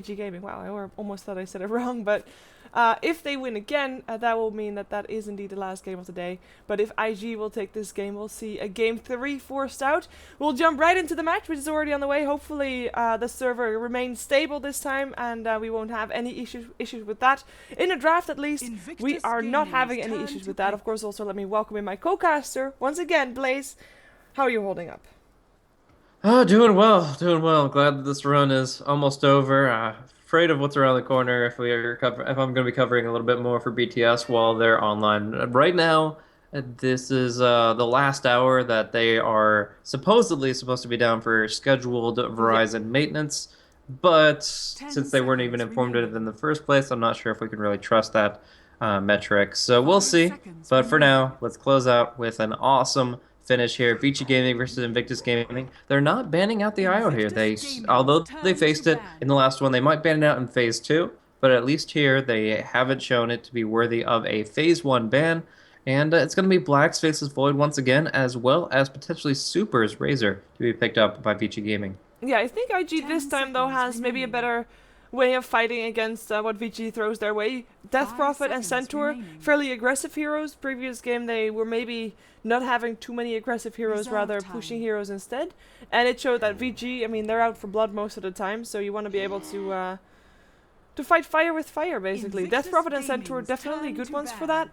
Gaming. Wow, I almost thought I said it wrong, but if they win again, that will mean that that is indeed the last game of the day. But if IG will take this game, we'll see a game 3 forced out. We'll jump right into the match, which is already on the way. Hopefully, the server remains stable this time, and we won't have any issues with that. In a draft, at least, we are not having any issues with that. Of course, also let me welcome in my co-caster once again, Blaze. How are you holding up? Oh, doing well, doing well. Glad that this run is almost over. Afraid of what's around the corner if I'm going to be covering a little bit more for BTS while they're online. Right now, this is the last hour that they are supposedly supposed to be down for scheduled Yeah. Verizon maintenance, but 10 since they weren't even seconds informed of it in remaining. the first place, I'm not sure if we can really trust that metric. So we'll 5 see. seconds But for remaining. now, let's close out with an awesome finish here. Vici Gaming versus Invictus Gaming. They're not banning out the IO here. Invictus Gaming's Although they turn to faced it in ban. the last one, they might ban it out in phase two. But at least here, they haven't shown it to be worthy of a phase one ban. And it's going to be Black's Faceless Void once again, as well as potentially Super's Razor to be picked up by Vici Gaming. Yeah, I think IG this 10 time though seconds has maybe a remaining. better way of fighting against what VG throws their way. Death 5 Prophet and seconds Centaur, remaining. fairly aggressive heroes. Previous game they were maybe not having too many aggressive heroes, Reserve rather time. pushing heroes instead. And it showed that VG, I mean, they're out for blood most of the time, so you want to be able to fight fire with fire basically. Death Invictus Prophet and Centaur Gaming's definitely turn good to ones for ban.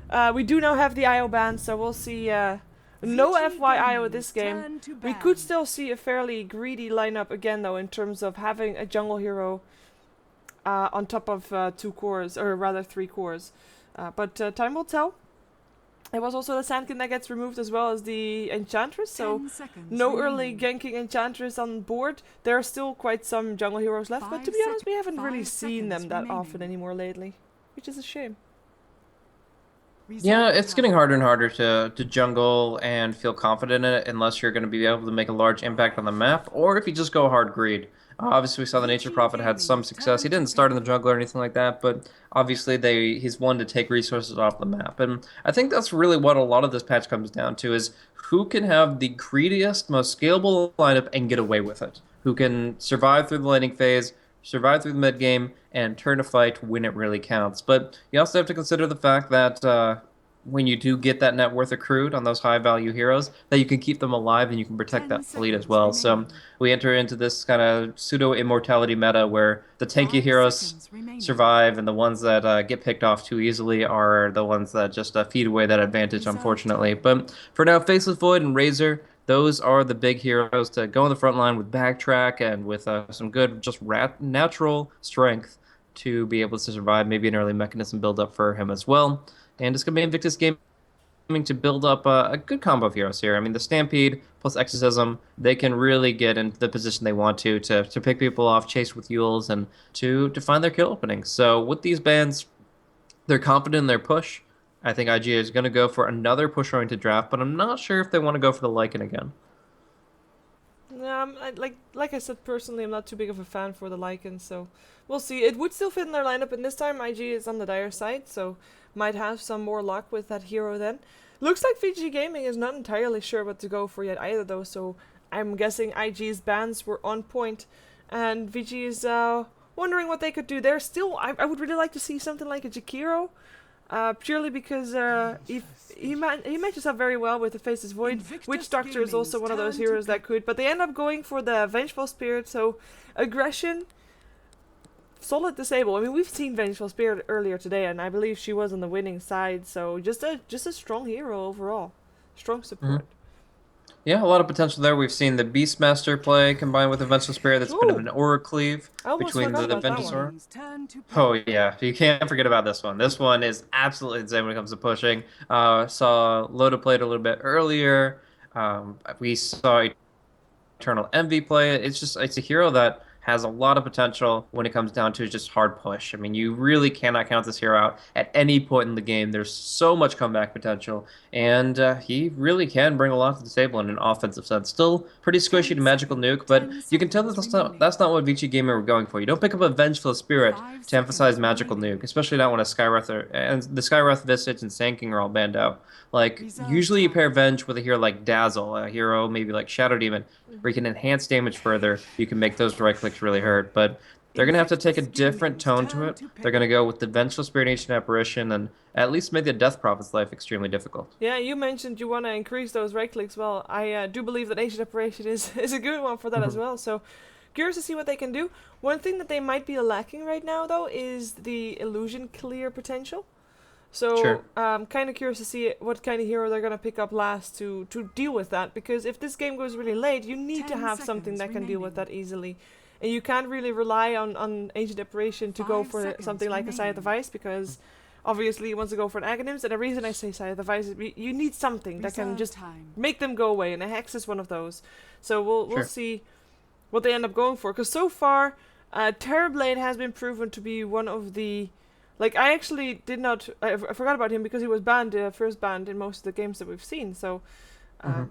that. We do now have the IO ban, so we'll see. No Vici FY IO this Gaming's game. turn to We could ban. still see a fairly greedy lineup again, though, in terms of having a jungle hero on top of two cores, or rather three cores. But time will tell. It was also the Sandkin that gets removed as well as the Enchantress, so 10 seconds no early remaining. ganking Enchantress on board. There are still quite some jungle heroes left, but to 5 be honest, we haven't really 5 seen them seconds that often remaining. anymore lately, which is a shame. Yeah, Reserve it's getting time. harder and harder to jungle and feel confident in it unless you're going to be able to make a large impact on the map, or if you just go hard greed. Obviously, we saw the Nature Vici Prophet had some Gaming's success. He turn to didn't start in the ban. jungle or anything like that, but obviously he's one to take resources off the map. And I think that's really what a lot of this patch comes down to is who can have the greediest, most scalable lineup and get away with it. Who can survive through the laning phase, survive through the mid game, and turn a fight when it really counts. But you also have to consider the fact that when you do get that net worth accrued on those high value heroes, that you can keep them alive and you can protect 10 that fleet as seconds well. So remaining. we enter into this kind of pseudo immortality meta where the tanky 5 heroes seconds remaining. survive and the ones that get picked off too easily are the ones that just feed away that advantage, Reserve unfortunately. time. But for now, Faceless Void and Razor, those are the big heroes to go on the front line with backtrack and with some good just natural strength to be able to survive. Maybe an early mechanism build up for him as well. And it's going to be Invictus Game to build up a good combo of heroes here. I mean, the Stampede plus Exorcism, they can really get into the position they want to pick people off, chase with Yules, and to find their kill openings. So with these bands, they're confident in their push. I think IG is going to go for another push-oriented draft, but I'm not sure if they want to go for the Lycan again. Like I said, personally, I'm not too big of a fan for the Lycans, so we'll see. It would still fit in their lineup, and this time IG is on the dire side, so might have some more luck with that hero then. Looks like VG Gaming is not entirely sure what to go for yet either, though, so I'm guessing IG's bans were on point, and VG is wondering what they could do there. Still, I would really like to see something like a Jakiro, purely because he matches up very well with the Faceless Void. Witch Invictus Doctor is also Gaming's one of those turn to heroes ban. that could, but they end up going for the Vengeful Spirit, so aggression, solid disable. I mean, we've seen Vengeful Spirit earlier today, and I believe she was on the winning side, so just a strong hero overall. Strong Mhm. support. Yeah, a lot of potential there. We've seen the Beastmaster play combined with the Vengeful Spirit. That's a bit of Ooh, an aura cleave I almost between forgot the Vici about that one. Ventusaur. Gaming's turn to Oh ban. yeah, you can't forget about this one. This one is absolutely insane when it comes to pushing. Saw Loda play it a little bit earlier. We saw Eternal Envy play it. It's a hero that has a lot of potential when it comes down to just hard push. I mean, you really cannot count this hero out at any point in the game. There's so much comeback potential, and he really can bring a lot to the table in an offensive sense. Still pretty squishy to magical nuke, but 10 you can tell that seconds remaining. that's not what Vici Gamer were going for. You don't pick up a Vengeful Spirit 5 to emphasize seconds magical remaining. nuke, especially not when a Skywrath and the Skywrath Visage and Sand King are all banned out. Like Reserve usually you pair time. Venge with a hero like Dazzle, a hero maybe like Shadow Demon where you can enhance damage further, you can make those right clicks really hurt. But they're In going to have to fact, take a the different Spearman's tone to turn it. to pick They're going to up. go with the Vengeful Spirit Ancient Apparition and at least make the Death Prophet's life extremely difficult. Yeah, you mentioned you want to increase those right clicks. Well, I do believe that Ancient Apparition is a good one for that as well. So, curious to see what they can do. One thing that they might be lacking right now, though, is the illusion clear potential. So, Sure. kind of curious to see what kind of hero they're going to pick up last to deal with that. Because if this game goes really late, you need to 10 have something seconds that can deal with remaining. that easily. And you can't really rely on Ancient Apparition to go 5 for seconds something like a Side of the remaining. Vice, because obviously he wants to go for an Aghanims. And the reason I say Side of the Vice is you need something that can Reserve just time. make them go away, and a Hex is one of those. So we'll Sure. see what they end up going for. Because so far, Terrorblade has been proven to be one of the... Like, I actually did not... I forgot about him because he was banned, first banned in most of the games that we've seen. So, Hmm.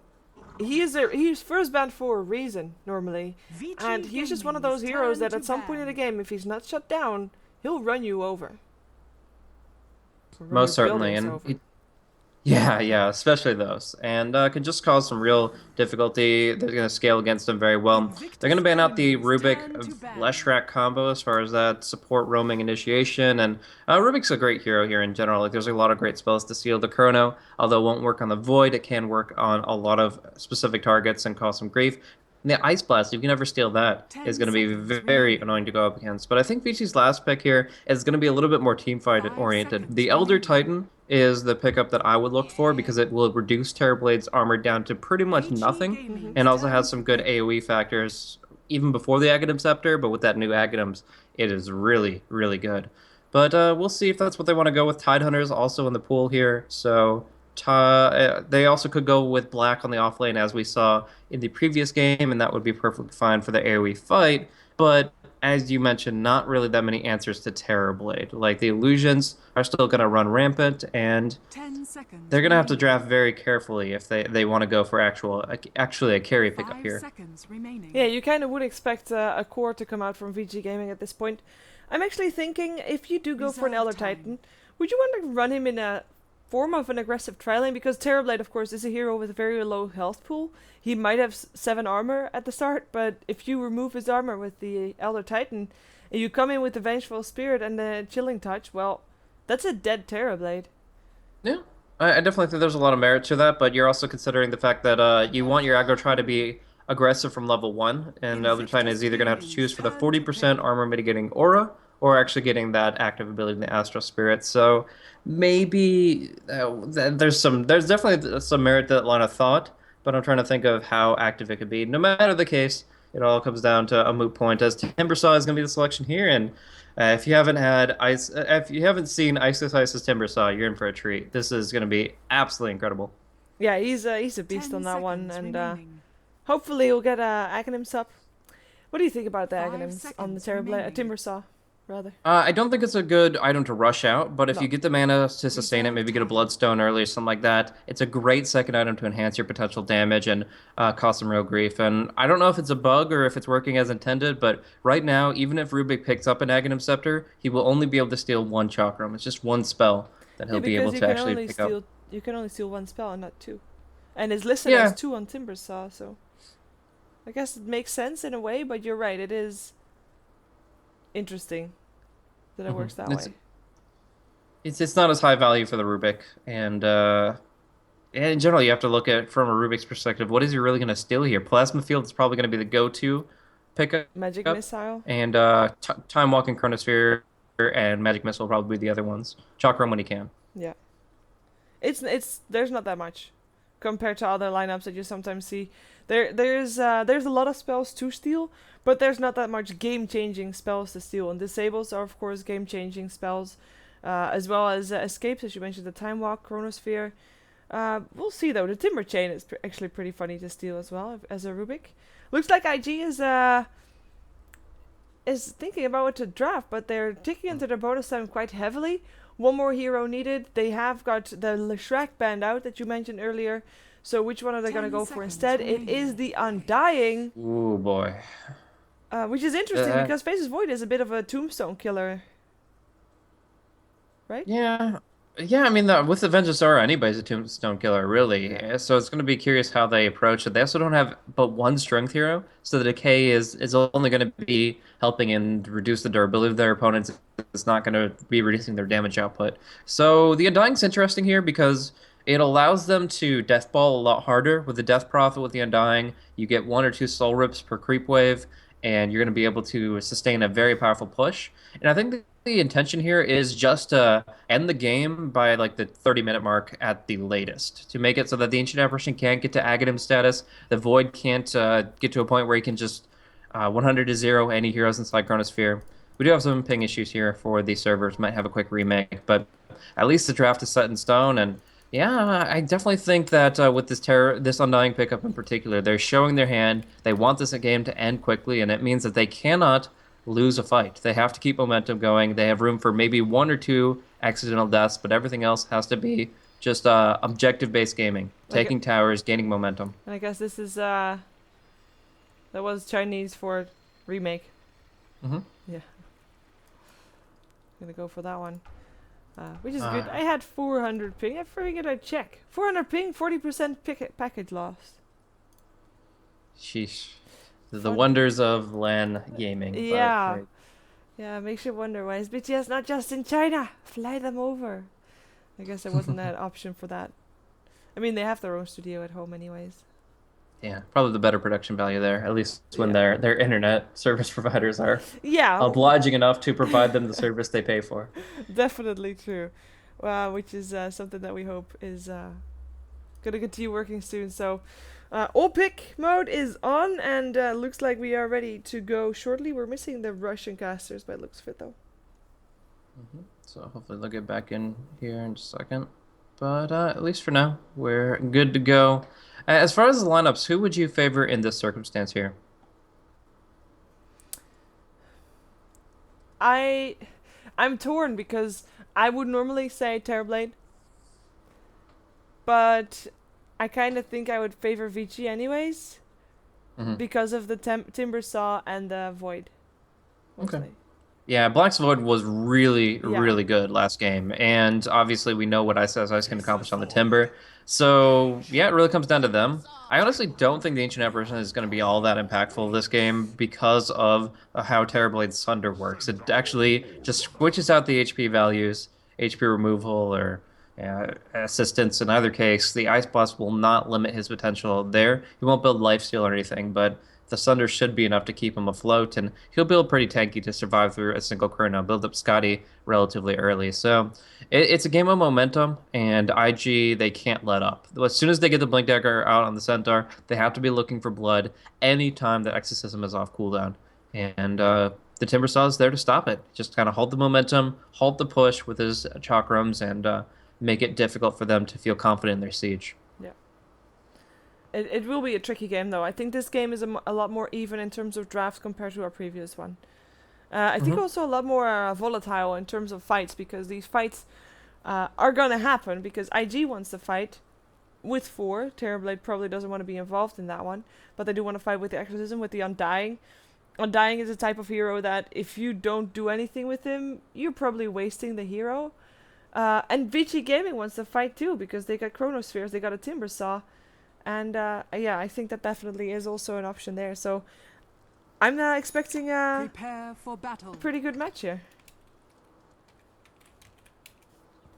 he's first banned for a reason, normally. VG And he's just one of Gaming's those heroes turn that to at some point in the ban. game, if he's not shut down, he'll run you over. Or run your Most certainly. buildings And over. yeah, yeah, especially those. And can just cause some real difficulty. They're going to scale against them very well. They're going Invictus to ban out the Games Rubik turn to Flesh ban. Rack combo as far as that support roaming initiation. And Rubik's a great hero here in general. Like, there's a lot of great spells to seal the Chrono. Although it won't work on the Void, it can work on a lot of specific targets and cause some grief. And the Ice Blast, if you can ever steal that, is 10 going to be seconds very remaining. annoying to go up against. But I think VC's last pick here is going to be a little bit more team fight 5 oriented. seconds The Elder remaining. Titan is the pickup that I would look for because it will reduce Terrorblade's armor down to pretty much VG nothing Mm-hmm. and Gaming's also has turn to some good pick. AoE factors even before the Aghanim Scepter, but with that new Aghanims, it is really, really good. But we'll see if that's what they want to go with. Tidehunters also in the pool here, so they also could go with black on the offlane as we saw in the previous game, and that would be perfectly fine for the AoE fight. But as you mentioned, not really that many answers to Terrorblade. Like the illusions are still going to run rampant, and 10 seconds they're going to have to remaining. draft very carefully if they want to go for actually a carry pickup 5 here. seconds remaining. Yeah, you kind of would expect a core to come out from VG Gaming at this point. I'm actually thinking, if you do go for an Reserve Elder time. Titan, would you want to run him in a form of an aggressive tri-lane? Because Terrorblade, of course, is a hero with a very low health pool. He might have 7 armor at the start, but if you remove his armor with the Elder Titan, and you come in with the Vengeful Spirit and the Chilling Touch, well, that's a dead Terrorblade. Yeah, I definitely think there's a lot of merit to that, but you're also considering the fact that you want your aggro try to be aggressive from level 1, and the other Titan Invictus is either going to have to Gaming's choose for the turn to 40% pick. armor mitigating aura, or actually getting that active ability in the Astral Spirit. So maybe there's definitely some merit to that line of thought, but I'm trying to think of how active it could be. No matter the case, it all comes down to a moot point as Timbersaw is going to be the selection here, and if you haven't seen Ice's Timbersaw, you're in for a treat. This is going to be absolutely incredible. Yeah, he's a beast 10 on that one, seconds and remaining. hopefully he'll get Aghanims up. What do you think about the 5 Aghanims on the seconds remaining. Timbersaw, rather? I don't think it's a good item to rush out, but if you No. get the mana to sustain it, Reserve maybe get a time. Bloodstone early or something like that, it's a great second item to enhance your potential damage and cause some real grief. And I don't know if it's a bug or if it's working as intended, but right now, even if Rubik picks up an Aghanim Scepter, he will only be able to steal one Chakram. It's just one spell that Yeah, he'll be able because to actually pick up. you can only steal one spell and not two. And it's listed as Yeah. 2 on Timbersaw, so I guess it makes sense in a way, but you're right, it is interesting that it Mhm. works that It's way. it's not as high value for the Rubik, and in general, you have to look at it from a Rubik's perspective. What is he really going to steal here? Plasma Field is probably going to be the go-to pickup, Magic Missile. and Time Walking Chronosphere and Magic Missile will probably be the other ones. Chakram when he can. Yeah. It's there's not that much compared to other lineups that you sometimes see. There's a lot of spells to steal, but there's not that much game-changing spells to steal. And disables are of course game-changing spells, as well as escapes, as you mentioned, the Time Walk, Chronosphere. We'll see though. The Timber Chain is actually pretty funny to steal as well as a Rubik. Looks like IG is thinking about what to draft, but they're taking into their bonus time quite heavily. One more hero needed. They have got the Shrek band out that you mentioned earlier. So which one are they going to 10 go for seconds instead? It remaining. is the Undying, Ooh boy. which is interesting Uh, because Faces Void is a bit of a tombstone killer, right? yeah. Yeah, I mean, with the Vengeance Aura, anybody's a Tombstone killer, really. Yeah. So it's going to be curious how they approach it. They also don't have but one strength hero, so the decay is only going to be helping and reduce the durability of their opponents. It's not going to be reducing their damage output. So the Undying's interesting here because it allows them to death ball a lot harder. With the Death Prophet with the Undying, you get 1 or 2 soul rips per creep wave, and you're going to be able to sustain a very powerful push. And I think the intention here is just end the game by like the 30-minute mark at the latest to make it so that the Ancient Apparition can't get to Aghanim status. The Void can't get to a point where he can just 100 to 0 any heroes inside Chronosphere. We do have some ping issues here for the servers. Might have a quick remake, but at least the draft is set in stone. And yeah, I definitely think that with this Undying pickup in particular, they're showing their hand. They want this game to end quickly, and it means that they cannot lose a fight. They have to keep momentum going. They have room for maybe 1 or 2 accidental deaths, but everything else has to be just objective-based gaming, Like, taking towers, gaining momentum. I guess this is that was Chinese for remake. Hmm. Yeah, gonna go for that one. Which is good. Uh, I had 400 ping. I figured I'd check. 400 ping, 40% package lost. Sheesh. The Fun. wonders of LAN gaming. Yeah. But Yeah, makes you wonder why is BTS not just in China? Fly them over. I guess there wasn't an option for that. I mean, they have their own studio at home anyways. yeah, probably the better production value there, at least when Yeah. their internet service providers are Yeah, obliging enough to provide them the service they pay for. definitely true. Which is something that we hope is gonna continue working soon. So, all pick mode is on, and looks like we are ready to go shortly. We're missing the Russian casters, but it looks fit though. So hopefully they'll get back in here in just a second. But at least for now, we're good to go. As far as the lineups, who would you favor in this circumstance here? I'm torn because I would normally say Terrorblade, but I kind of think I would favor Vici anyways Hmm. because of the Timber Saw and the Void. Okay. Mostly. Yeah, Black's Void was really, Yeah. really good last game. And obviously, we know what Ice can accomplish on the Timber. So, yeah, it really comes down to them. I honestly don't think the Ancient Apparition is going to be all that impactful this game because of how Terrorblade's Sunder works. It actually just switches out the HP values, HP removal, or assistance. In either case, the Ice Blast will not limit his potential there. He won't build lifesteal or anything, but the Sunder should be enough to keep him afloat, and he'll build pretty tanky to survive through a single Chrono, build up Scotty relatively early. So it's a game of momentum, and IG, they can't let up. As soon as they get the Blink Dagger out on the Centaur, they have to be looking for blood anytime that Exorcism is off cooldown. And the Timber Saw is there to stop it. Just kind of hold the momentum, halt the push with his Chakrams, and make it difficult for them to feel confident in their siege. Yeah. It will be a tricky game though. I think this game is a lot more even in terms of drafts compared to our previous one. I think Mhm. also a lot more volatile in terms of fights because these fights are gonna happen because IG wants to fight with 4. Terrorblade probably doesn't want to be involved in that one, but they do want to fight with the Exorcism, with the Undying. Undying is a type of hero that if you don't do anything with him, you're probably wasting the hero. And VG Gaming wants to fight too because they got Chronospheres, they got a Timber Saw, and yeah, I think that definitely is also an option there. So I'm expecting Prepare for battle. a pretty good match here.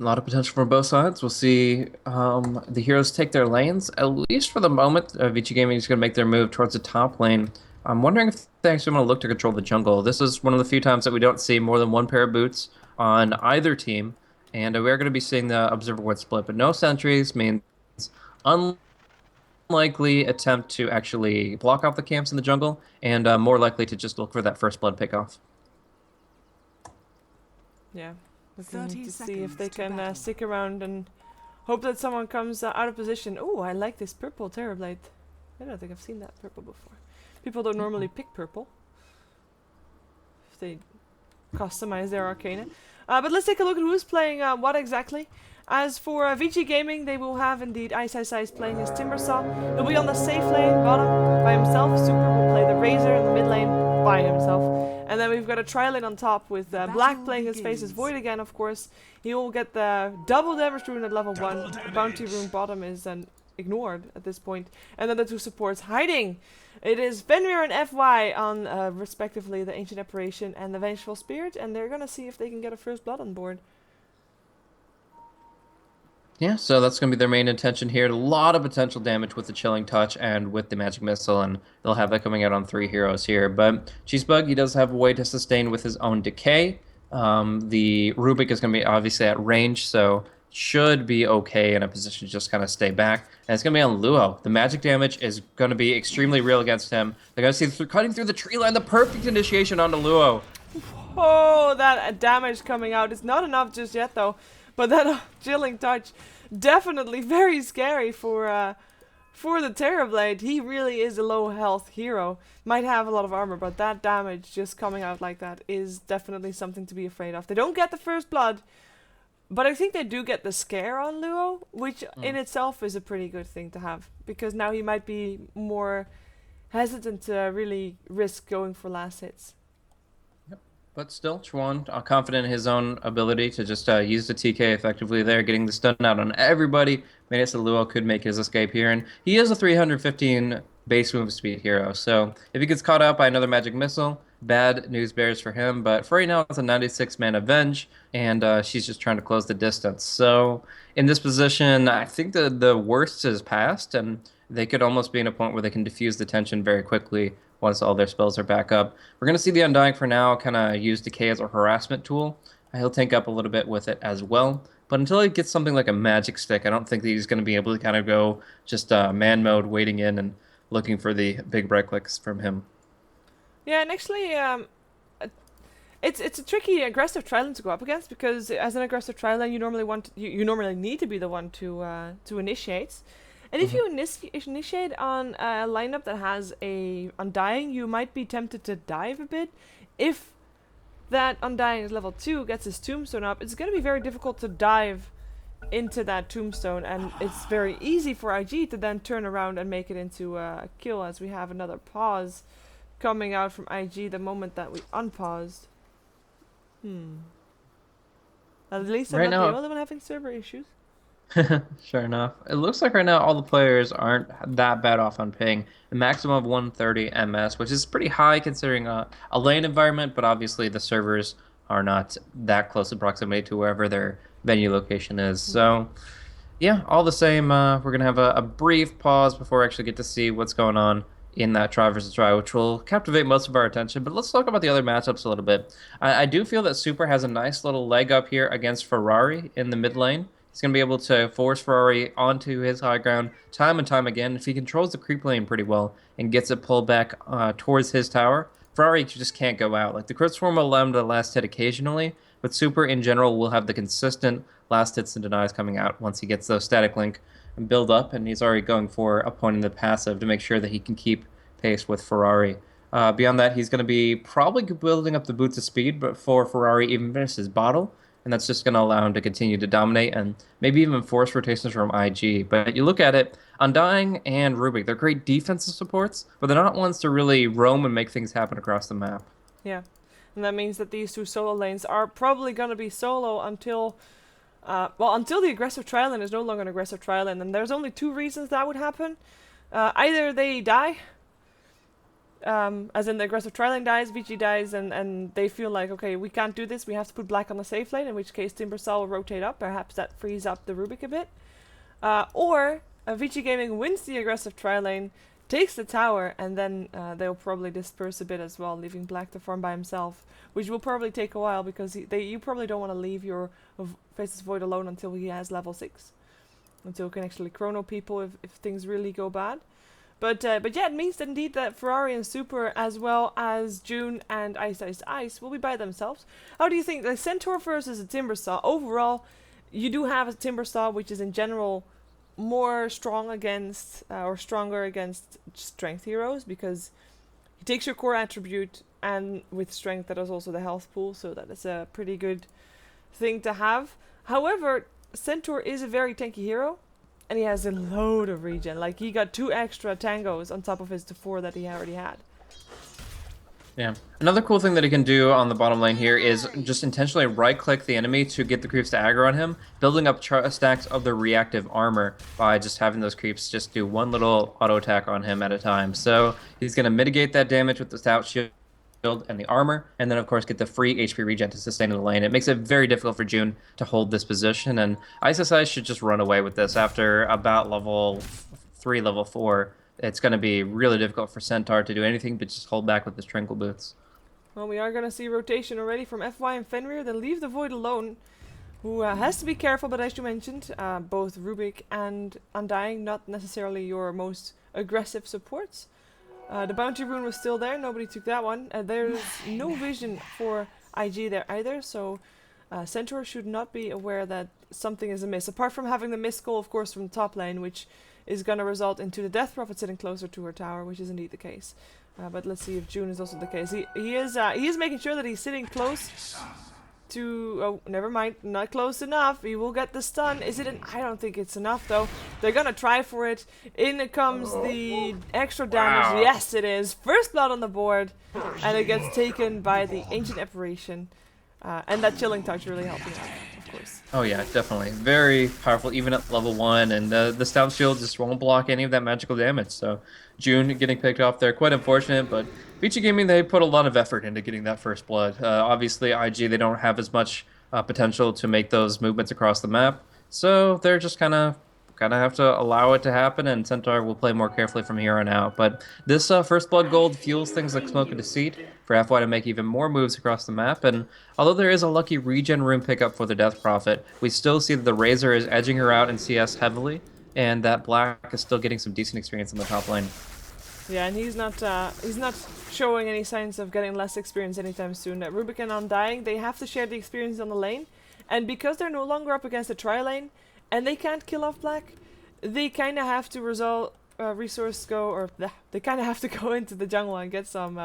A lot of potential from both sides. We'll see the heroes take their lanes. At least for the moment, Vici Gaming is going to make their move towards the top lane. I'm wondering if they actually want to look to control the jungle. This is one of the few times that we don't see more than one pair of boots on either team. And we're going to be seeing the Observer Ward split. But no sentries means unlikely attempt to actually block off the camps in the jungle. And more likely to just look for that first blood pickoff. Yeah, looking 30 to see if they seconds to can battle. stick around and hope that someone comes out of position. Oh, I like this purple Terrorblade. I don't think I've seen that purple before. People don't normally pick purple if they customize their Arcana. But let's take a look at who's playing what exactly. As for VG Gaming, they will have indeed Ice playing his Timber Saw. He'll be on the safe lane bottom by himself. Super will play the Razor in the mid lane by himself. And then we've got a Trilane on top with Black playing his Faceless Void again, of course. He will get the double damage rune at level 1. The bounty rune bottom is ignored at this point. And then the two supports hiding. It is Fenrir and FY on respectively the Ancient Apparition and the Vengeful Spirit. And they're going to see if they can get a first blood on board. Yeah, so that's going to be their main intention here. A lot of potential damage with the Chilling Touch and with the Magic Missile, and they'll have that coming out on 3 heroes here. But Cheesebug, he does have a way to sustain with his own Decay. The Rubik is going to be obviously at range, so should be okay in a position to just kind of stay back. And it's going to be on Luo. The magic damage is going to be extremely real against him. They're going to see cutting through the tree line, the perfect initiation onto Luo. Oh, that damage coming out is not enough just yet, though. But that Chilling Touch, definitely very scary for the Terrorblade. He really is a low health hero. Might have a lot of armor, but that damage just coming out like that is definitely something to be afraid of. They don't get the first blood, but I think they do get the scare on Luo, which in itself is a pretty good thing to have. Because now he might be more hesitant to really risk going for last hits. But still, Chuan, confident in his own ability to just use the TK effectively there, getting the stun out on everybody. Made it so Luo could make his escape here. And he is a 315 base move speed hero. So if he gets caught out by another Magic Missile, bad news bears for him. But for right now, it's a 96 mana Venge, and she's just trying to close the distance. So in this position, I think the worst is past, and they could almost be in a point where they can diffuse the tension very quickly once all their spells are back up. We're going to see the Undying for now kind of use Decay as a harassment tool. He'll tank up a little bit with it as well. But until he gets something like a Magic Stick, I don't think that he's going to be able to kind of go just man mode, waiting in and looking for the big right clicks from him. Yeah, and actually, it's a tricky aggressive Trilane to go up against, because as an aggressive Trilane, you normally need to be the one to initiate. And if you initiate on a lineup that has a Undying, you might be tempted to dive a bit. If that Undying is level 2, gets his Tombstone up, it's going to be very difficult to dive into that Tombstone, and it's very easy for IG to then turn around and make it into a kill, as we have another pause coming out from IG the moment that we unpaused. At least I'm not the only one having server issues. Sure enough. It looks like right now all the players aren't that bad off on ping. A maximum of 130 MS, which is pretty high considering a lane environment, but obviously the servers are not that close in proximity to wherever their venue location is. So, yeah, all the same, we're going to have a brief pause before we actually get to see what's going on in that try versus try, which will captivate most of our attention. But let's talk about the other matchups a little bit. I do feel that Super has a nice little leg up here against Ferrari in the mid lane. He's going to be able to force Ferrari onto his high ground time and time again. If he controls the creep lane pretty well and gets it pulled back towards his tower, Ferrari just can't go out. Like, the crit swarm will allow him to last hit occasionally, but Super in general will have the consistent last hits and denies coming out once he gets those static link and build up, and he's already going for a point in the passive to make sure that he can keep pace with Ferrari. Beyond that, he's going to be probably building up the boots of speed, but for Ferrari, even finish his bottle. And that's just going to allow him to continue to dominate and maybe even force rotations from IG. But you look at it, Undying and Rubik, they're great defensive supports, but they're not ones to really roam and make things happen across the map. Yeah, and that means that these two solo lanes are probably going to be solo until the aggressive Trilane is no longer an aggressive Trilane. And there's only two reasons that would happen. Either they die, as in the aggressive Trilane dies, VG dies, and they feel like, okay, we can't do this, we have to put black on the safe lane, in which case Timbersal will rotate up, perhaps that frees up the Rubik a bit. Or VG Gaming wins the aggressive Trilane, takes the tower, and then they'll probably disperse a bit as well, leaving black to farm by himself, which will probably take a while, because you probably don't want to leave your Faceless Void alone until he has level 6. Until he can actually chrono people if things really go bad. But yeah, it means that indeed that Ferrari and Super, as well as June and Ice will be by themselves. How do you think, like, Centaur versus a Timbersaw? Overall, you do have a Timbersaw, which is in general more strong against, or stronger against strength heroes, because he takes your core attribute, and with strength that is also the health pool, so that is a pretty good thing to have. However, Centaur is a very tanky hero. And he has a load of regen. Like, he got 2 extra tangos on top of his 4 that he already had. Yeah. Another cool thing that he can do on the bottom lane here is just intentionally right-click the enemy to get the creeps to aggro on him, building up stacks of the reactive armor by just having those creeps just do one little auto attack on him at a time. So he's going to mitigate that damage with the stout shield and the armor, and then of course get the free HP regen to sustain in the lane. It makes it very difficult for June to hold this position, and ISSI should just run away with this after about level 3, level 4. It's going to be really difficult for Centaur to do anything but just hold back with his Tranquil Boots. Well, we are going to see rotation already from FY and Fenrir. Then leave the Void alone, who has to be careful, but as you mentioned, both Rubik and Undying, not necessarily your most aggressive supports. The Bounty Rune was still there, nobody took that one. There's no vision for IG there either, so Centaur should not be aware that something is amiss. Apart from having the missed goal, of course, from the top lane, which is going to result into the Death Prophet sitting closer to her tower, which is indeed the case. But let's see if June is also the case. He is making sure that he's sitting close to... Oh, never mind. Not close enough. He will get the stun. Is it an... I don't think it's enough, though. They're gonna try for it. In comes the extra damage. Wow. Yes, it is. First blood on the board. And it gets taken by the Ancient Apparition. And that Chilling Touch really helping out, of course. Oh yeah, definitely. Very powerful, even at level 1. And the Stout Shield just won't block any of that magical damage. So June getting picked off there. Quite unfortunate, but VG Gaming, they put a lot of effort into getting that first blood. Obviously, IG, they don't have as much potential to make those movements across the map. So they're just kind of have to allow it to happen, and Centaur will play more carefully from here on out. But this first blood gold fuels things like Smoke and Deceit for FY to make even more moves across the map. And although there is a lucky regen rune pickup for the Death Prophet, we still see that the Razor is edging her out in CS heavily, and that Black is still getting some decent experience in the top lane. Yeah, and he's not showing any signs of getting less experience anytime soon. Rubik and Undying, they have to share the experience on the lane, and because they're no longer up against a tri-lane, and they can't kill off Black, they kind of have to they kind of have to go into the jungle and get some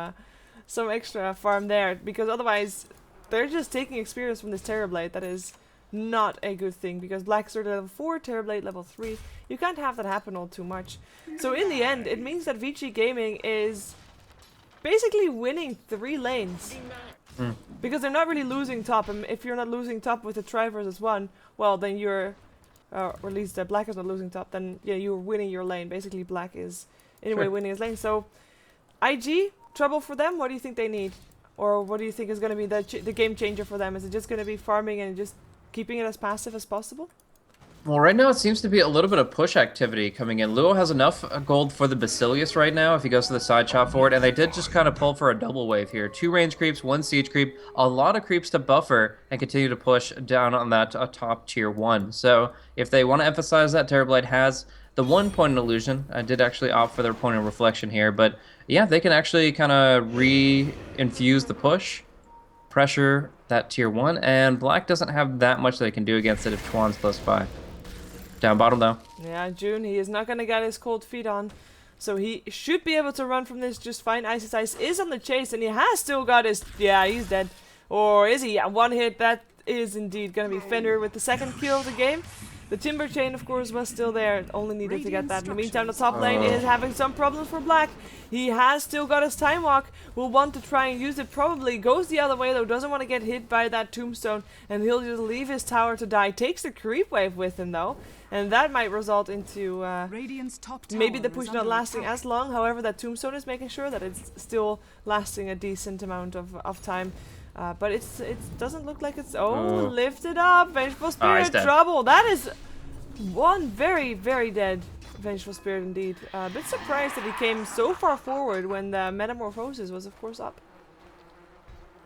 extra farm there, because otherwise they're just taking experience from this Terrorblade. That is not a good thing, because Black's are level 4, Terrorblade level 3. You can't have that happen all too much. So in the end, it means that VG Gaming is basically winning 3 lanes. Because they're not really losing top, and if you're not losing top with the Tri versus 1, well then you're... or at least Black is not losing top, then yeah, you're winning your lane. Basically Black is anyway winning his lane. So IG, trouble for them? What do you think they need? Or what do you think is going to be the game changer for them? Is it just going to be farming and just keeping it as passive as possible? Well, right now it seems to be a little bit of push activity coming in. Luo has enough gold for the Basilius right now if he goes to the side shot for it, and they did just kind of pull for a double wave here. 2 range creeps, 1 siege creep, a lot of creeps to buffer and continue to push down on that top tier 1. So if they want to emphasize that, Terrorblade has the 1 point in illusion. I did actually opt for their point in reflection here, but yeah, they can actually kind of re-infuse the push, pressure that tier 1, and Black doesn't have that much they can do against it if Chuan's close by. Down bottom though. Yeah, June, he is not going to get his cold feet on. So he should be able to run from this just fine. Ice is on the chase, and he has still got his... Yeah, he's dead. Or is he? Yeah, 1 hit. That is indeed going to be Fenrir with the 2nd kill of the game. The Timber Chain, of course, was still there. Only needed to get that. In the meantime, the top lane is having some problems for Black. He has still got his Time Walk. Will want to try and use it. Probably goes the other way, though. Doesn't want to get hit by that tombstone. And he'll just leave his tower to die. Takes the creep wave with him, though. And that might result into maybe the push not lasting as long. However, that tombstone is making sure that it's still lasting a decent amount of time. But it doesn't look like it's... Oh, lifted up! Vengeful Spirit trouble! That is one very, very dead Vengeful Spirit indeed. A bit surprised that he came so far forward when the Metamorphosis was of course up.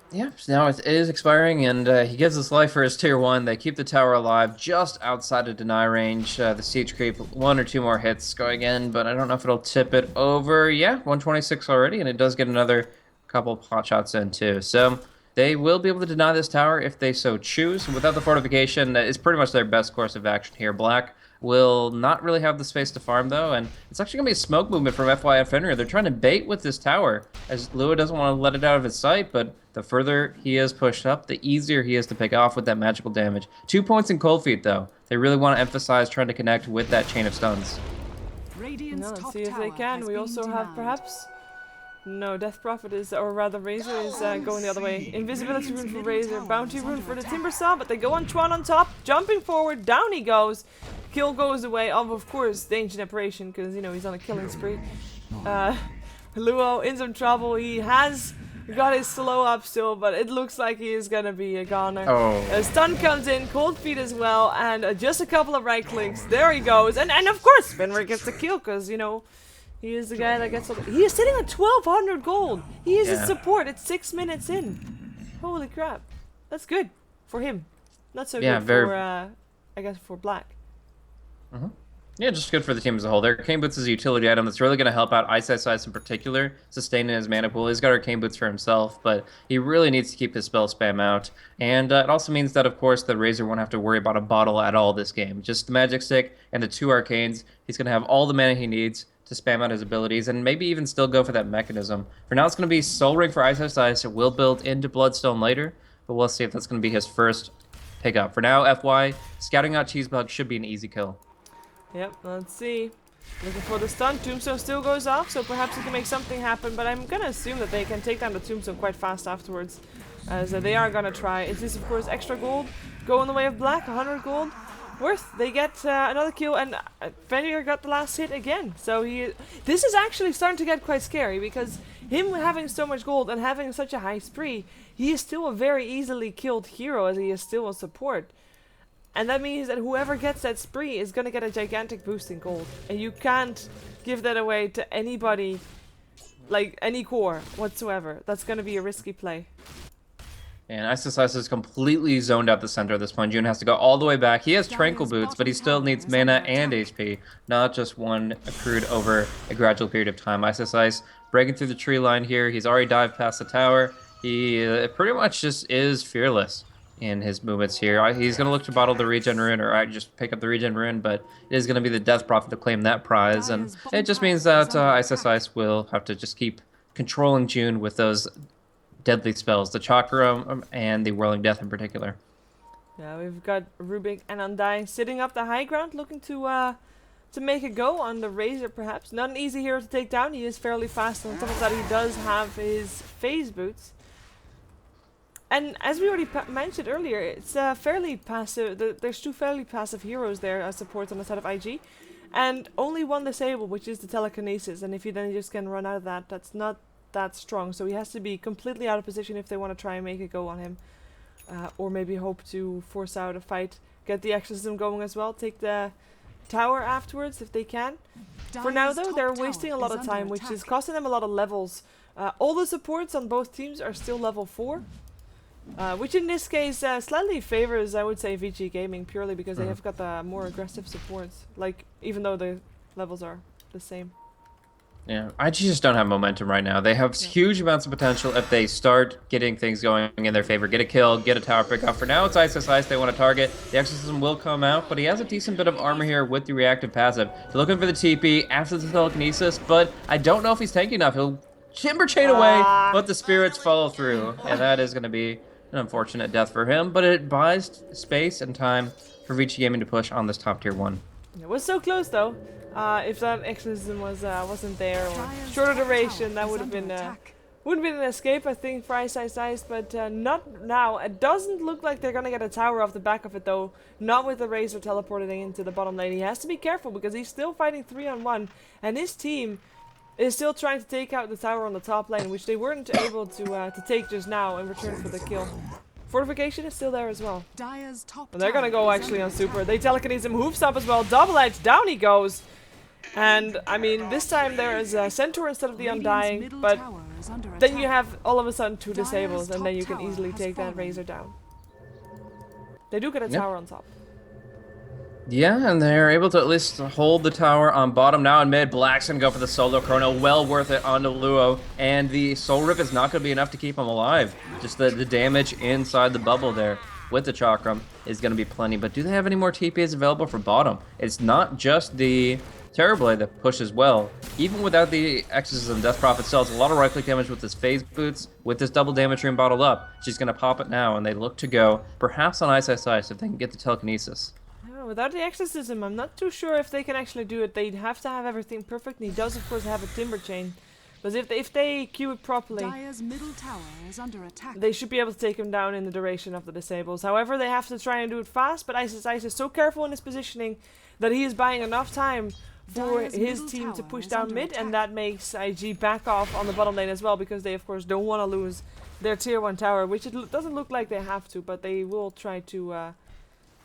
Yeah, so now it is expiring, and he gives his life for his tier 1. They keep the tower alive just outside of deny range. The siege creep, 1 or 2 more hits going in, but I don't know if it'll tip it over. Yeah, 126 already, and it does get another couple pot shots in too. So they will be able to deny this tower if they so choose. Without the fortification, that is pretty much their best course of action here. Black will not really have the space to farm though, and it's actually gonna be a smoke movement from FY and Fenrir. They're trying to bait with this tower, as Lua doesn't want to let it out of his sight, but the further he is pushed up, the easier he is to pick off with that magical damage. 2 points in cold feet though. They really want to emphasize trying to connect with that chain of stuns. Let's see if they can. We also have perhaps No, Death Prophet is, or rather Razor is going the other way. Invisibility rune for Razor, Bounty rune for the Timbersaw, but they go on Tron on top, jumping forward, down he goes. Kill goes away of course, Danger Operation, because, you know, he's on a killing spree. Luo in some trouble. He has got his slow up still, but it looks like he is gonna be a goner. Oh. Stun comes in, cold feet as well, and just a couple of right clicks. There he goes, and of course Fenrir gets the kill, because, you know, he is the guy that gets all the— he is sitting at 1200 gold. He is a support. It's 6 minutes in. Holy crap, that's good for him. Not so good for I guess for Black. Yeah, just good for the team as a whole. Their Arcane Boots is a utility item that's really going to help out Ice in particular, sustaining his mana pool. He's got Arcane Boots for himself, but he really needs to keep his spell spam out. And it also means that, of course, the Razor won't have to worry about a bottle at all this game. Just the Magic Stick and the 2 Arcanes. He's going to have all the mana he needs to spam out his abilities, and maybe even still go for that mechanism. For now, it's going to be Soul Ring for Ice. It will build into Bloodstone later, but we'll see if that's going to be his first pickup. For now, FY, scouting out Cheesebug should be an easy kill. Yep, let's see. Looking for the stun. Tombstone still goes off, so perhaps he can make something happen, but I'm gonna assume that they can take down the Tombstone quite fast afterwards, as they are gonna try. Is this, of course, extra gold? Go in the way of Black, 100 gold. Worth, they get another kill, and Fenrir got the last hit again. So this is actually starting to get quite scary, because him having so much gold and having such a high spree, he is still a very easily killed hero, as he is still a support. And that means that whoever gets that spree is going to get a gigantic boost in gold. And you can't give that away to anybody, like any core whatsoever. That's going to be a risky play. And Ice is completely zoned out the center at this point. June has to go all the way back. He has Tranquil Boots, but he still needs mana and HP, not just one accrued over a gradual period of time. Ice breaking through the tree line here. He's already dived past the tower. He pretty much just is fearless in his movements here. He's going to look to bottle the regen rune, or just pick up the regen rune, but it is going to be the Death Prophet to claim that prize, and it just means that Ice will have to just keep controlling June with those deadly spells, the Chakra and the Whirling Death in particular. Yeah, we've got Rubik and Undying sitting up the high ground, looking to make a go on the Razor, perhaps. Not an easy hero to take down. He is fairly fast, and on top of that, he does have his phase boots. And as we already mentioned earlier, it's fairly passive. There's 2 fairly passive heroes there as supports on the side of IG, and only one disabled, which is the telekinesis. And if you then just can run out of that, that's not that strong. So he has to be completely out of position if they want to try and make a go on him, or maybe hope to force out a fight, get the exorcism going as well, take the tower afterwards if they can. For now, though, they're wasting a lot of time, which is costing them a lot of levels. All the supports on both teams are still level 4. Which in this case slightly favors, I would say, VG Gaming, purely because they have got the more aggressive supports, like, even though the levels are the same. Yeah, IG just don't have momentum right now. They have huge amounts of potential if they start getting things going in their favor. Get a kill, get a tower pick up. For now, it's Ice they want to target. The Exorcism will come out, but he has a decent bit of armor here with the reactive passive. They're looking for the TP after the telekinesis, but I don't know if he's tanky enough. He'll Timber Chain away, but the spirits follow through, and that is going to be an unfortunate death for him, but it buys space and time for VG Gaming to push on this top tier 1. It was so close, though. If that exorcism wasn't there, or shorter duration, that would have been an escape, I think, for Ice, but not now. It doesn't look like they're gonna get a tower off the back of it, though. Not with the Razor teleporting into the bottom lane. He has to be careful because he's still fighting 3-on-1, and his team is still trying to take out the tower on the top lane, which they weren't able to take just now in return for the kill. Fortification is still there as well. And they're gonna go actually on super. They telekinesis him, hoof stomp as well. Double edge, down he goes. And I mean, this time there is a Centaur instead of the Undying, but then you have all of a sudden 2 disables, and then you can easily take that Razor down. They do get a tower on top. Yeah, and they're able to at least hold the tower on bottom. Now in mid, Black's gonna go for the solo chrono. Well worth it onto Luo. And the Soul Rip is not gonna be enough to keep him alive. Just the damage inside the bubble there with the Chakram is gonna be plenty. But do they have any more TPs available for bottom? It's not just the Terrorblade that pushes well. Even without the Exorcism, Death Prophet still has a lot of right-click damage with his phase boots, with this double damage rune bottled up. She's gonna pop it now, and they look to go perhaps on Ice if they can get the telekinesis. Without the exorcism, I'm not too sure if they can actually do it. They'd have to have everything perfect, and he does, of course, have a Timber Chain. Because if they queue it properly, Dire's middle tower is under attack. they should be able to take him down in the duration of the disables. However, they have to try and do it fast, but Ice is so careful in his positioning that he is buying enough time for Dire's his middle team to tower push is down under mid, attack. and that makes IG back off on the bottom lane as well, because they of course don't want to lose their tier 1 tower, which it doesn't look like they have to, but they will try to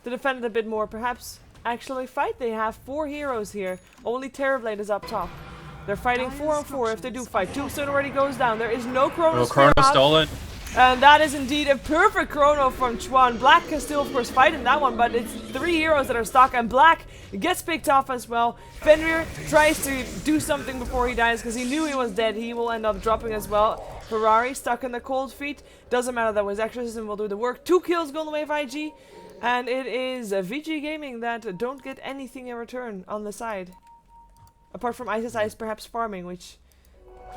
defend it a bit more. Perhaps actually fight. They have 4 heroes here. Only Terrorblade is up top. They're fighting 4 on 4 if they do fight. Tombstone already goes down. There is no Chrono Sphere Chrono out. stolen. And that is indeed a perfect chrono from Chuan. Black can still, of course, fight in that one, but it's 3 heroes that are stuck, and Black gets picked off as well. Fenrir tries to do something before he dies because he knew he was dead. He will end up dropping as well. Ferrari stuck in the cold feet. Doesn't matter though, his exorcism will do the work. 2 kills going away of IG, and it is VG Gaming that don't get anything in return on the side. Apart from Ice perhaps farming, which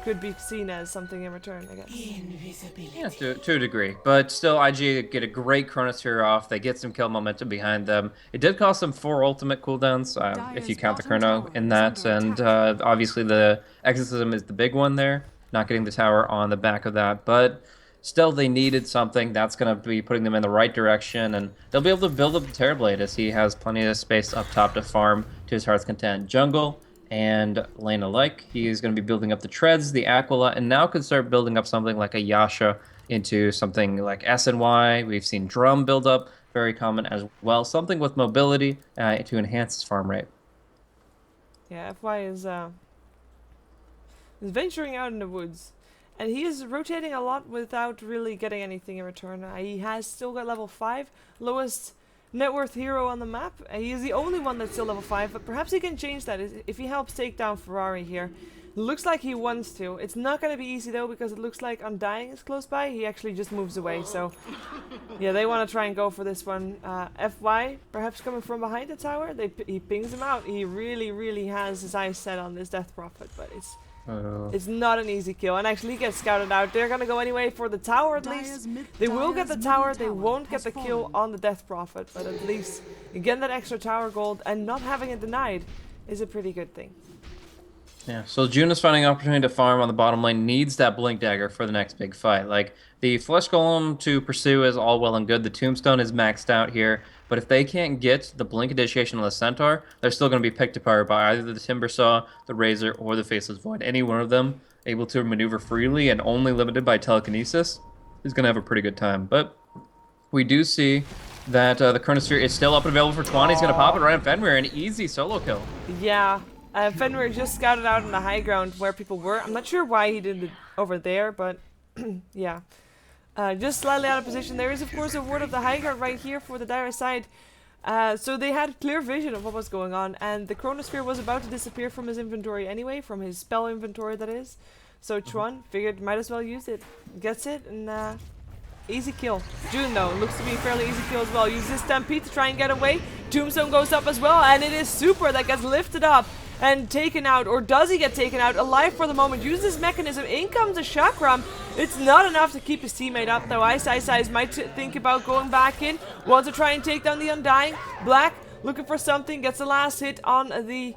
could be seen as something in return, I guess. Yeah, to a degree. But still, IG get a great Chronosphere off. They get some kill momentum behind them. It did cost them 4 ultimate cooldowns, if you count the Chrono in that. And obviously the Exorcism is the big one there. Not getting the tower on the back of that. But still, they needed something. That's going to be putting them in the right direction. And they'll be able to build up the Terrorblade as he has plenty of space up top to farm to his heart's content. Jungle and lane alike. He is going to be building up the Treads, the Aquila, and now can start building up something like a Yasha into something like SNY. We've seen Drum build up, very common as well. Something with mobility to enhance his farm rate. Yeah, FY is venturing out in the woods. And he is rotating a lot without really getting anything in return. He has still got level 5, lowest net worth hero on the map. He is the only one that's still level 5, but perhaps he can change that if he helps take down Ferrari here. Looks like he wants to. It's not going to be easy though, because it looks like Undying is close by. He actually just moves away, so yeah, they want to try and go for this one. FY perhaps coming from behind the tower. He pings him out. He really has his eyes set on this Death Prophet, but it's not an easy kill, and actually he gets scouted out. They're gonna go anyway for the tower at least. They will get the tower, they won't get the kill on the Death Prophet, but at least getting that extra tower gold and not having it denied is a pretty good thing. Yeah, so June is finding an opportunity to farm on the bottom lane, needs that Blink Dagger for the next big fight. Like, the Flesh Golem to pursue is all well and good. The Tombstone is maxed out here, but if they can't get the Blink Initiation on the Centaur, they're still going to be picked apart by either the Timber Saw, the Razor, or the Faceless Void. Any one of them able to maneuver freely and only limited by telekinesis is going to have a pretty good time. But we do see that the Chronosphere is still up and available for 20. He's going to pop it right on Fenrir, an easy solo kill. Yeah. Fenrir just scouted out on the high ground where people were. I'm not sure why he did it over there, but yeah. Just slightly out of position. There is, of course, a ward of the high ground right here for the Dire side. So they had clear vision of what was going on, and the Chronosphere was about to disappear from his inventory anyway, from his spell inventory, that is. So Chuan figured might as well use it. Gets it, and easy kill. June, though, looks to be a fairly easy kill as well. Uses Stampede to try and get away. Tombstone goes up as well, and it is Super that gets lifted up and taken out, or does he get taken out? Alive for the moment, uses mechanism, in comes a chakram. It's not enough to keep his teammate up though. Ice might think about going back in, wants to try and take down the Undying. Black looking for something, gets the last hit on the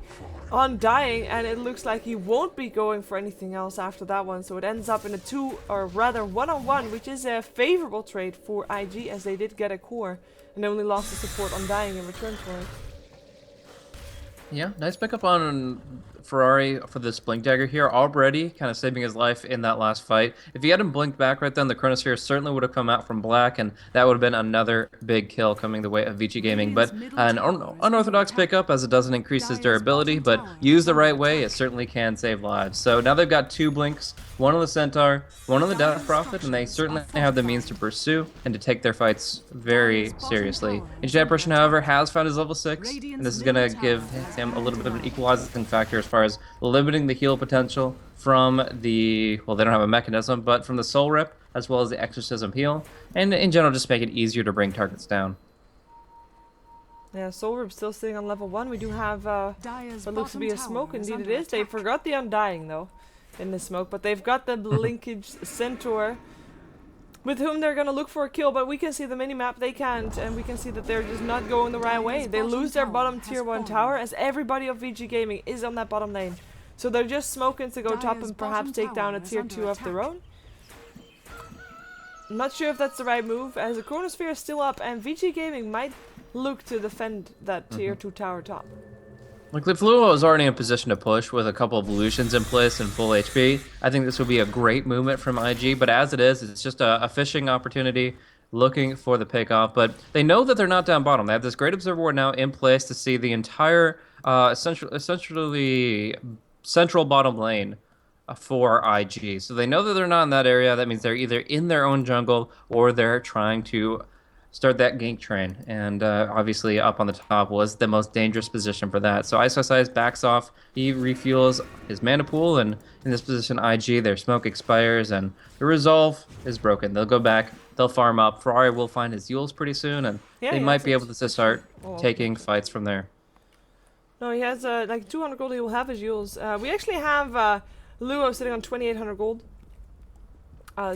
Undying, and it looks like he won't be going for anything else after that one, so it ends up in a 2, or rather 1-on-1, which is a favorable trade for IG, as they did get a core and only lost the support Undying in return for it. Yeah, nice pickup on Ferrari for this Blink Dagger here, already kind of saving his life in that last fight. If he hadn't blinked back right then, the Chronosphere certainly would have come out from Black, and that would have been another big kill coming the way of VG Gaming. But an unorthodox pickup, as it doesn't increase his durability, but used the right way, it certainly can save lives. So now they've got 2 blinks, one on the Centaur, one on the Death Prophet, and they certainly have the means to pursue and to take their fights very seriously. Engineer Person, however, has found his level 6, and this is going to give him a little bit of an equalizing factor as far as limiting the heal potential from the, well, they don't have a mechanism, but from the Soul Rip, as well as the Exorcism heal, and in general just make it easier to bring targets down. Yeah, Soul Rip still sitting on level 1. We do have what looks to be a smoke, indeed it is. They forgot the Undying though in the smoke, but they've got the linkage Centaur with whom they're gonna look for a kill, but we can see the minimap, they can't, and we can see that they're just not going the right way. They lose their bottom tier 1 tower, as everybody of VG Gaming is on that bottom lane. So they're just smoking to go top Dire's and perhaps bottom take down a tower is tier under 2 of their attack. own. I'm not sure if that's the right move, as the Chronosphere is still up, and VG Gaming might look to defend that tier 2 tower top. Like, if Luo is already in position to push with a couple of evolutions in place and full HP, I think this would be a great movement from IG, but as it is, it's just a fishing opportunity, looking for the pickoff, but they know that they're not down bottom. They have this great observer ward now in place to see the entire, essentially central bottom lane for IG. So they know that they're not in that area. That means they're either in their own jungle or they're trying to start that gank train. And obviously up on the top was the most dangerous position for that. So Ice backs off. He refuels his mana pool. And in this position, IG, their smoke expires. And the resolve is broken. They'll go back. They'll farm up. Ferrari will find his Yules pretty soon. And Yeah, they he might has be it. able to start taking fights from there. No, he has like 200 gold. He will have his Yules. We actually have Luo sitting on 2,800 gold.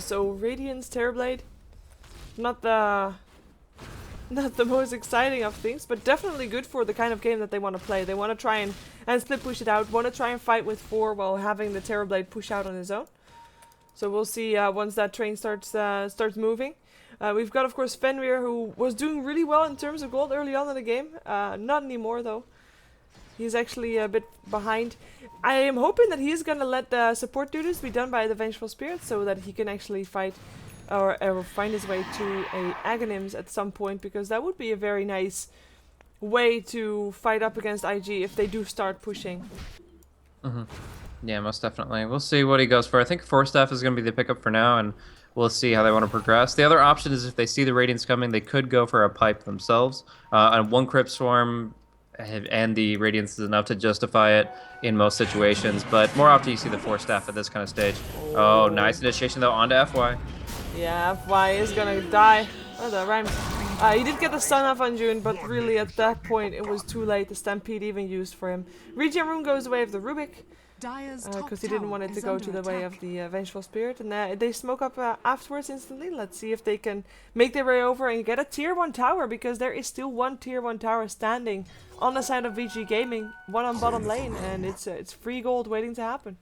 So Radiance, Terrorblade, not the most exciting of things, but definitely good for the kind of game that they want to play. They want to try and split push it out. Want to try and fight with 4 while having the Terrorblade push out on his own. So we'll see once that train starts moving. We've got, of course, Fenrir, who was doing really well in terms of gold early on in the game. Not anymore, though. He's actually a bit behind. I am hoping that he's going to let the support duties be done by the Vengeful Spirit so that he can actually fight or find his way to a Aghanims at some point, because that would be a very nice way to fight up against IG if they do start pushing. Yeah, most definitely. We'll see what he goes for. I think Force Staff is going to be the pickup for now, and we'll see how they want to progress. The other option is if they see the Radiance coming, they could go for a pipe themselves. And one Crypt Swarm and the Radiance is enough to justify it in most situations, but more often you see the Force Staff at this kind of stage. Oh, nice initiation though onto FY. Yeah, FY is gonna die. Oh, that rhymes. He did get the stun off on June, but really at that point it was too late. The Stampede even used for him. Regen Rune goes away of the Rubik, because he didn't want it to go to the way of the Vengeful Spirit, and they smoke up afterwards instantly. Let's see if they can make their way over and get a tier 1 tower, because there is still one tier 1 tower standing on the side of VG Gaming, one on bottom lane, and it's free gold waiting to happen.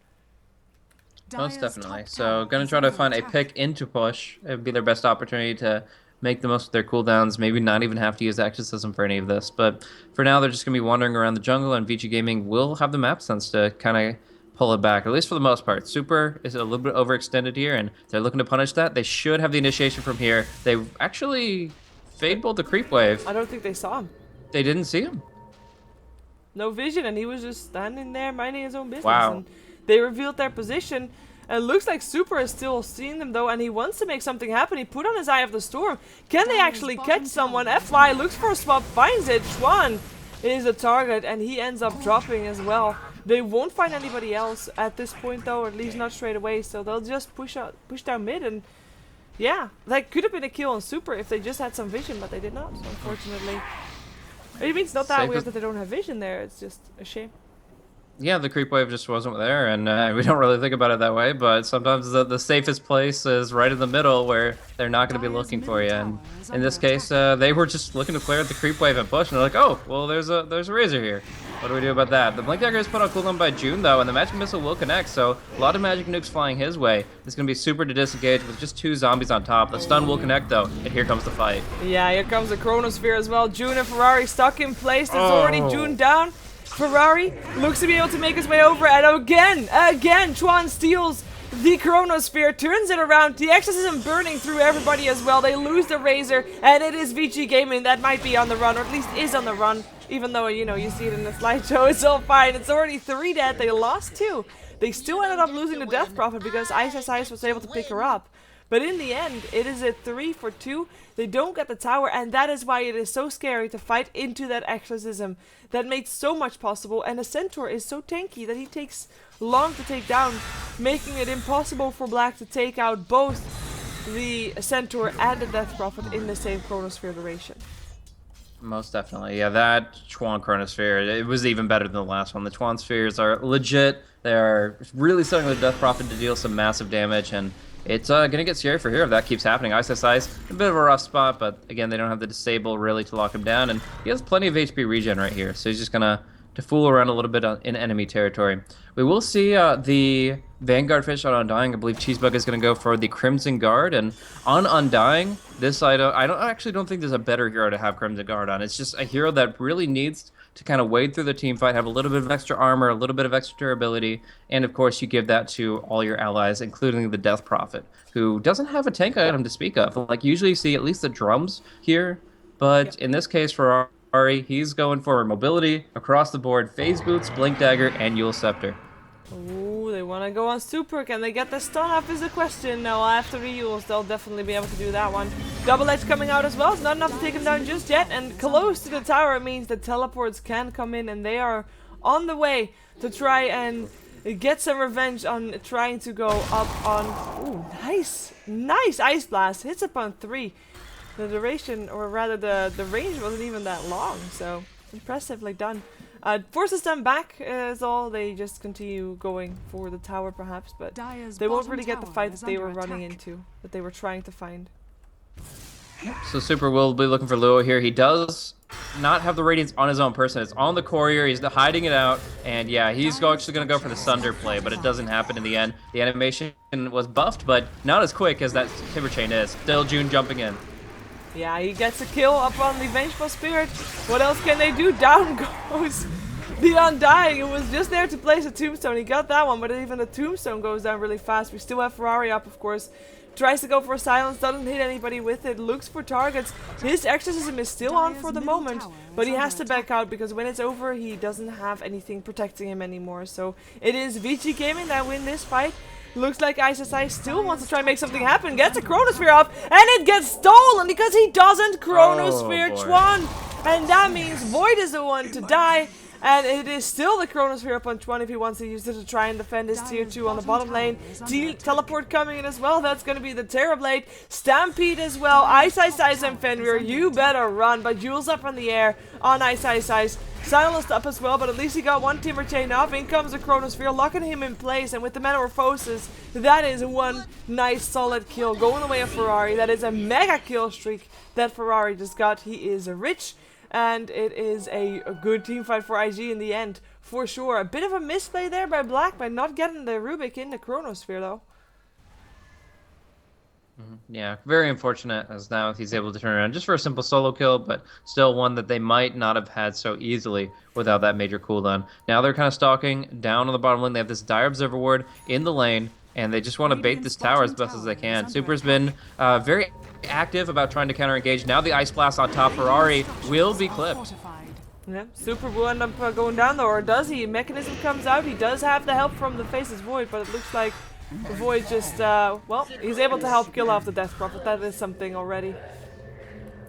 Most definitely. So gonna try to find a pick into push. It would be their best opportunity to make the most of their cooldowns, maybe not even have to use Exorcism for any of this. But for now, they're just going to be wandering around the jungle, and VG Gaming will have the map sense to kind of pull it back, at least for the most part. Super is a little bit overextended here, and they're looking to punish that. They should have the initiation from here. They actually fade bolt the creep wave. I don't think they saw him. They didn't see him. No vision, and he was just standing there minding his own business. Wow. And they revealed their position. And it looks like Super is still seeing them though, and he wants to make something happen. He put on his Eye of the Storm. Can they actually catch someone? FY looks for a swap, finds it. Schwan is the target, and he ends up dropping as well. They won't find anybody else at this point though, or at least not straight away. So they'll just push down mid, and yeah, that could have been a kill on Super if they just had some vision, but they did not, unfortunately. I mean, it's not that weird that they don't have vision there. It's just a shame. Yeah, the creep wave just wasn't there, and we don't really think about it that way, but sometimes the safest place is right in the middle where they're not going to be looking for you, and in this case, they were just looking to clear out the creep wave and push, and they're like, oh, well, there's a Razor here. What do we do about that? The Blink Dagger is put on cooldown by June, though, and the Magic Missile will connect, so a lot of Magic Nukes flying his way. It's going to be super to disengage with just 2 zombies on top. The stun will connect, though, and here comes the fight. Yeah, here comes the Chronosphere as well. June and Ferrari stuck in place. There's already June down. Ferrari looks to be able to make his way over, and again, Chuan steals the Chronosphere, turns it around. The Exorcism burning through everybody as well. They lose the Razor, and it is VG Gaming that might be on the run, or at least is on the run. Even though, you know, you see it in the slideshow, it's all fine. It's already 3 dead. They lost 2. They still ended up losing the Death Prophet because Ice was able to pick her up. But in the end, it is a 3 for 2. They don't get the tower, and that is why it is so scary to fight into that Exorcism. That makes so much possible, and a Centaur is so tanky that he takes long to take down, making it impossible for Black to take out both the Centaur and the Death Prophet in the same Chronosphere duration. Most definitely. Yeah, that Chuan Chronosphere, it was even better than the last one. The Chuan Spheres are legit. They are really starting the Death Prophet to deal some massive damage, and it's going to get scary for here if that keeps happening. Ice, a bit of a rough spot, but again, they don't have the disable really to lock him down, and he has plenty of HP regen right here, so he's just going to to fool around a little bit in enemy territory. We will see the Vanguard fish on Undying. I believe Cheesebug is going to go for the Crimson Guard, and on Undying, this item, I actually don't think there's a better hero to have Crimson Guard on. It's just a hero that really needs to kind of wade through the team fight, have a little bit of extra armor, a little bit of extra durability, and of course you give that to all your allies, including the Death Prophet, who doesn't have a tank item to speak of. Like, usually you see at least the drums here, but in this case for Ari, he's going for mobility across the board, phase boots, blink dagger, and Yule scepter. Ooh, they want to go on super. Can they get the stun off is the question. No, after the Yules, they'll definitely be able to do that one. Double Edge coming out as well. It's not enough to take him down just yet. And close to the tower means that teleports can come in. And they are on the way to try and get some revenge on trying to go up on... Ooh, nice. Nice Ice Blast. Hits upon 3. The duration, or rather the range wasn't even that long. So, impressively done. Forces them back is all. They just continue going for the tower perhaps, but they won't really get the fight that they were running into, that they were trying to find. So Super will be looking for Luo here. He does not have the Radiance on his own person. It's on the courier. He's hiding it out, and yeah, he's actually going to go for the Sunder play, but it doesn't happen in the end. The animation was buffed, but not as quick as that Timber Chain is. Still June jumping in. Yeah, he gets a kill up on the Vengeful Spirit. What else can they do? Down goes the Undying. It was just there to place a tombstone. He got that one, but even the tombstone goes down really fast. We still have Ferrari up, of course. Tries to go for a silence, doesn't hit anybody with it, looks for targets. His exorcism is still on for the moment, but he has to back out because when it's over, he doesn't have anything protecting him anymore. So it is VG Gaming that win this fight. Looks like ISSI still wants to try and make something happen. Gets a Chronosphere up, and it gets stolen because he doesn't Chronosphere Chuan. And that means Void is the one to die. And it is still the Chronosphere up on Chuan if he wants to use it to try and defend his tier 2 on the bottom lane. Teleport coming in as well. That's going to be the Terrorblade. Stampede as well. Ice and Fenrir. You better run. But Jules up in the air on Ice. Silenced up as well, but at least he got one Timber Chain off. In comes the Chronosphere, locking him in place. And with the Metamorphosis, that is one nice solid kill. Going away of Ferrari. That is a mega kill streak that Ferrari just got. He is rich. And it is a good team fight for IG in the end, for sure. A bit of a misplay there by Black by not getting the Rubik in the Chronosphere, though. Yeah, very unfortunate, as now he's able to turn around just for a simple solo kill, but still one that they might not have had so easily without that major cooldown. Now they're kind of stalking down on the bottom lane. They have this Dire Observer Ward in the lane, and they just want to bait this tower as best as they can. Super's been very active about trying to counter engage. Now the Ice Blast on top. Ferrari will be clipped. Yeah, Super will end up going down though, or does he? Mechanism comes out. He does have the help from the Faceless Void, but it looks like the Void just, well, he's able to help kill off the Death Prophet. That is something already.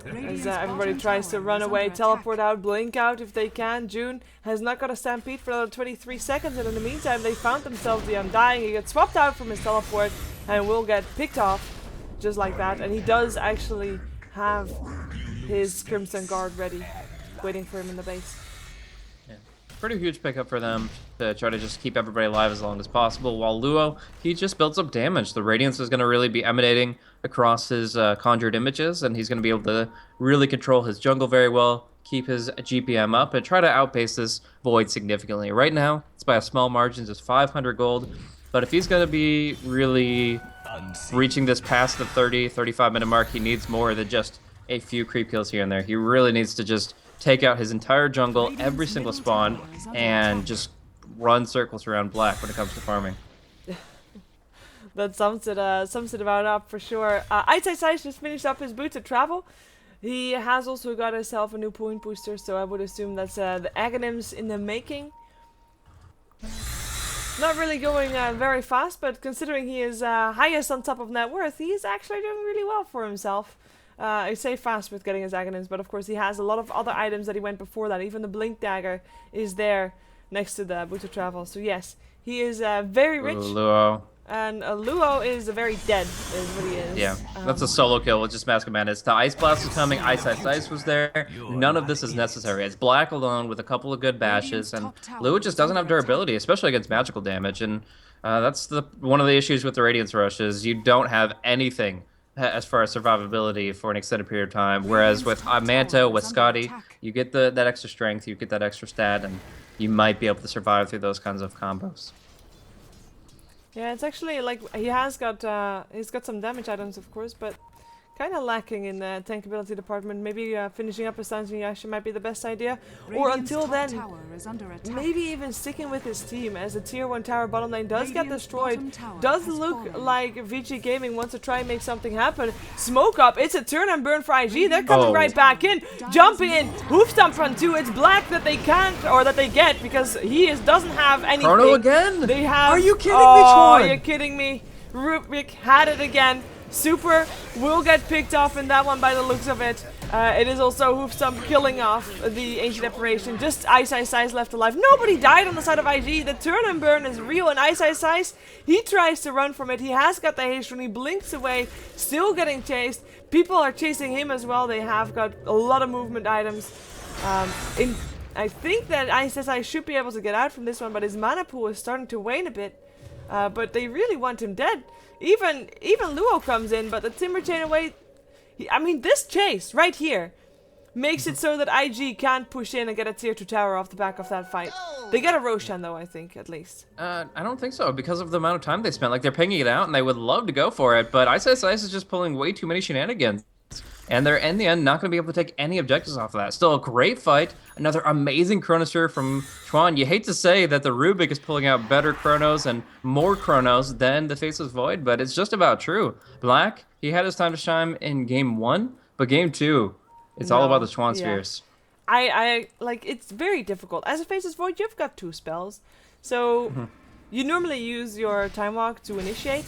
As everybody tries to run away, teleport out, blink out if they can. June has not got a Stampede for another 23 seconds, and in the meantime they found themselves the Undying. He gets swapped out from his teleport and will get picked off just like that. And he does actually have his Crimson Guard ready, waiting for him in the base. Yeah. Pretty huge pickup for them to try to just keep everybody alive as long as possible, while Luo, he just builds up damage. The Radiance is going to really be emanating across his conjured images, and he's going to be able to really control his jungle very well, keep his GPM up, and try to outpace this Void significantly. Right now, it's by a small margin, just 500 gold, but if he's going to be really reaching this past the 30-35 minute mark, he needs more than just a few creep kills here and there. He really needs to just take out his entire jungle, every single spawn, and just run circles around Black when it comes to farming. That sums it about up for sure. Ice just finished up his Boots of Travel. He has also got himself a new point booster, so I would assume that's the Aghanims in the making. Not really going very fast, but considering he is highest on top of net worth, he is actually doing really well for himself. I say fast with getting his Aghanims, but of course he has a lot of other items that he went before that. Even the Blink Dagger is there next to the Boot of Travel. So yes, he is very rich. Ooh, Luo. And Luo is very dead, is what he is. Yeah, that's a solo kill with just Mask of Madness. The Ice Blast is coming, Ice was there. None of this is necessary. It's Black alone with a couple of good bashes, and Luo just doesn't have durability, especially against magical damage. And that's one of the issues with the Radiance Rush is you don't have anything as far as survivability for an extended period of time. Whereas with Manta, with Scotty, you get that extra strength, you get that extra stat, and you might be able to survive through those kinds of combos. Yeah, it's actually like he's got some damage items, of course, but kind of lacking in the tankability department. Maybe finishing up a Sanjin might be the best idea. Or Radiant's until top then, tower is under attack. maybe even sticking with his team, as the tier 1 tower bottom lane does get Radiant's destroyed. bottom tower Does has look fallen. like VG Gaming wants to try and make something happen. Smoke up, it's a turn and burn for IG. They're coming Oh. right back in, jumping in, hoof stomp on 2. It's Black that they can't, or that they get, because doesn't have anything. Chrono again? They have. Are you kidding me, Oh, Tron? you're kidding me. Rubik had it again. Super will get picked off in that one by the looks of it. It is also Hoof Stump killing off the Ancient Apparition. Just Ice Ice left alive. Nobody died on the side of IG. The turn and burn is real, and Ice Ice, he tries to run from it. He has got the haste rune. He blinks away, still getting chased. People are chasing him as well. They have got a lot of movement items. I think that Ice Ice should be able to get out from this one, but his mana pool is starting to wane a bit. But they really want him dead. Even Luo comes in, but the Timber Chain away. I mean, this chase right here makes it so that IG can't push in and get a tier 2 tower off the back of that fight. They get a Roshan though, I think, at least. I don't think so, because of the amount of time they spent. Like, they're pinging it out, and they would love to go for it, but Ice is just pulling way too many shenanigans. And they're, in the end, not going to be able to take any objectives off of that. Still a great fight. Another amazing Chronosphere from Chuan. You hate to say that the Rubik is pulling out better Chronos and more Chronos than the Faceless Void, but it's just about true. Black, he had his time to shine in Game 1, but Game 2, it's all about the Chuan Spheres. I like, it's very difficult. As a Faceless Void, you've got 2 spells. So, you normally use your Time Walk to initiate.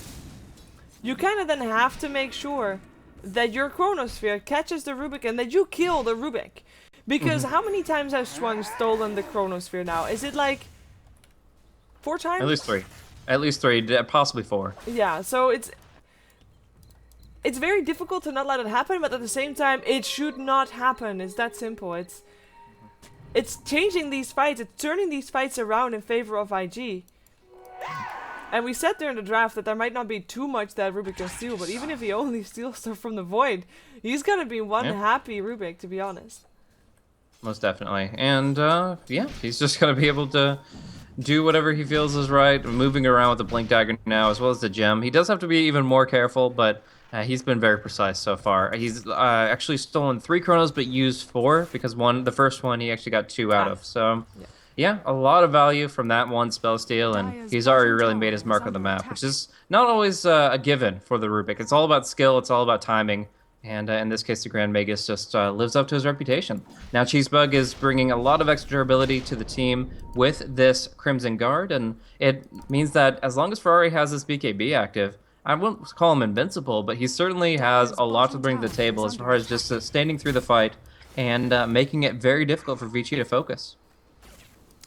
You kind of then have to make sure that your Chronosphere catches the Rubik and that you kill the Rubik. Because how many times has Schwung stolen the Chronosphere now? Is it like 4 times? At least 3. At least 3, possibly 4. Yeah, so it's very difficult to not let it happen, but at the same time, it should not happen. It's that simple. It's changing these fights. It's turning these fights around in favor of IG. And we said during the draft that there might not be too much that Rubik can steal, but even if he only steals stuff from the Void, he's gonna be one happy Rubik, to be honest. Most definitely. And, yeah, he's just gonna be able to do whatever he feels is right, moving around with the Blink Dagger now, as well as the gem. He does have to be even more careful, but he's been very precise so far. He's actually stolen 3 Chronos, but used 4, because the first one he actually got 2 out of, so... Yeah, a lot of value from that one spell steal, and he's already really made his mark on the map, which is not always a given for the Rubik. It's all about skill, it's all about timing, and in this case, the Grand Magus just lives up to his reputation. Now, Cheesebug is bringing a lot of extra durability to the team with this Crimson Guard, and it means that as long as Ferrari has this BKB active, I wouldn't call him invincible, but he certainly has a lot to bring to the table as far as just standing through the fight and making it very difficult for Vici to focus.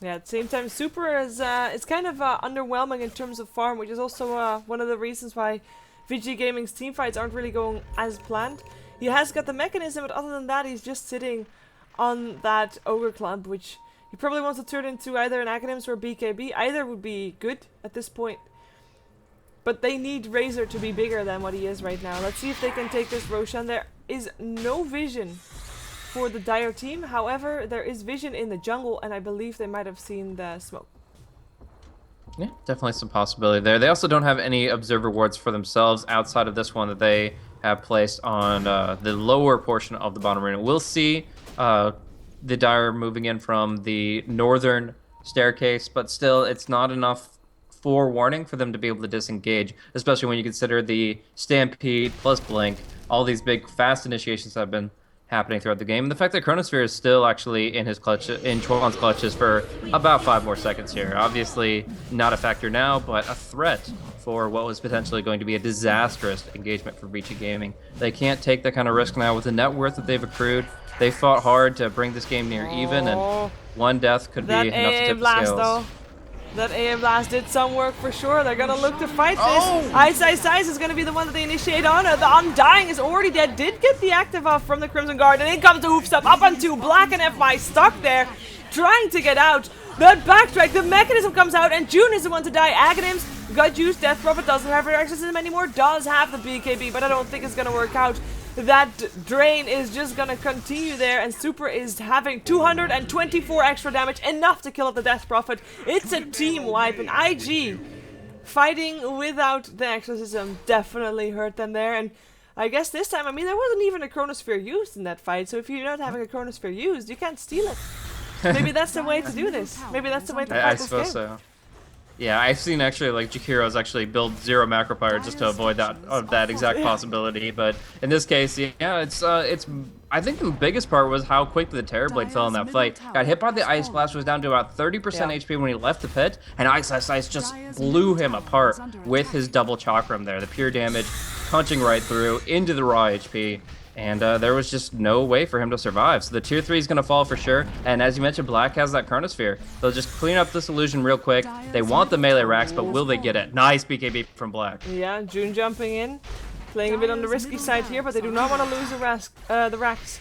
Yeah, at the same time, Super is it's kind of underwhelming in terms of farm, which is also one of the reasons why VG Gaming's team fights aren't really going as planned. He has got the mechanism, but other than that, he's just sitting on that Ogre Clump, which he probably wants to turn into either an Academics or a BKB. Either would be good at this point. But they need Razor to be bigger than what he is right now. Let's see if they can take this Roshan. There is no vision for the Dire team. However, there is vision in the jungle, and I believe they might have seen the smoke. Yeah, definitely some possibility there. They also don't have any observer wards for themselves outside of this one that they have placed on the lower portion of the bottom arena. We'll see the Dire moving in from the northern staircase, but still, it's not enough forewarning for them to be able to disengage, especially when you consider the Stampede plus Blink, all these big fast initiations that have been happening throughout the game. And the fact that Chronosphere is still actually in his clutch, in Chuan's clutches for about 5 more seconds here. Obviously not a factor now, but a threat for what was potentially going to be a disastrous engagement for VG Gaming. They can't take that kind of risk now with the net worth that they've accrued. They fought hard to bring this game near even, and one death could be enough to tip the scales. Though. That AA Blast did some work for sure. They're gonna look to fight this. Ice is gonna be the one that they initiate on. The Undying is already dead. Did get the active off from the Crimson Guard. And in comes the Hoofstop up on 2. Black and FY stuck there, trying to get out. That backtrack, the mechanism comes out, and June is the one to die. Aghanim's got juice. Death Prophet doesn't have her access to him anymore. Does have the BKB, but I don't think it's gonna work out. that drain is just gonna continue there, and Super is having 224 extra damage, enough to kill the Death Prophet. It's a team wipe, and IG fighting without the exorcism definitely hurt them there. And I guess this time, I mean, there wasn't even a Chronosphere used in that fight, so if you're not having a Chronosphere used, you can't steal it. Maybe that's the way to do this. Maybe that's the way to play I this suppose game. so. Yeah, I've seen actually like Jakiro's actually build 0 macro fire just to avoid that exact possibility. But in this case, yeah, it's I think the biggest part was how quickly the Terrorblade fell in that fight. Got hit by the Ice Blast, was down to about 30% HP when he left the pit, and Ice just blew him apart with his double chakram there. The pure damage punching right through into the raw HP. And there was just no way for him to survive. So the tier 3 is going to fall for sure. And as you mentioned, Black has that Chronosphere. They'll just clean up this illusion real quick. They want the melee racks, but will they get it? Nice BKB from Black. Yeah, June jumping in. Playing a bit on the risky side here, but they do not want to lose the racks.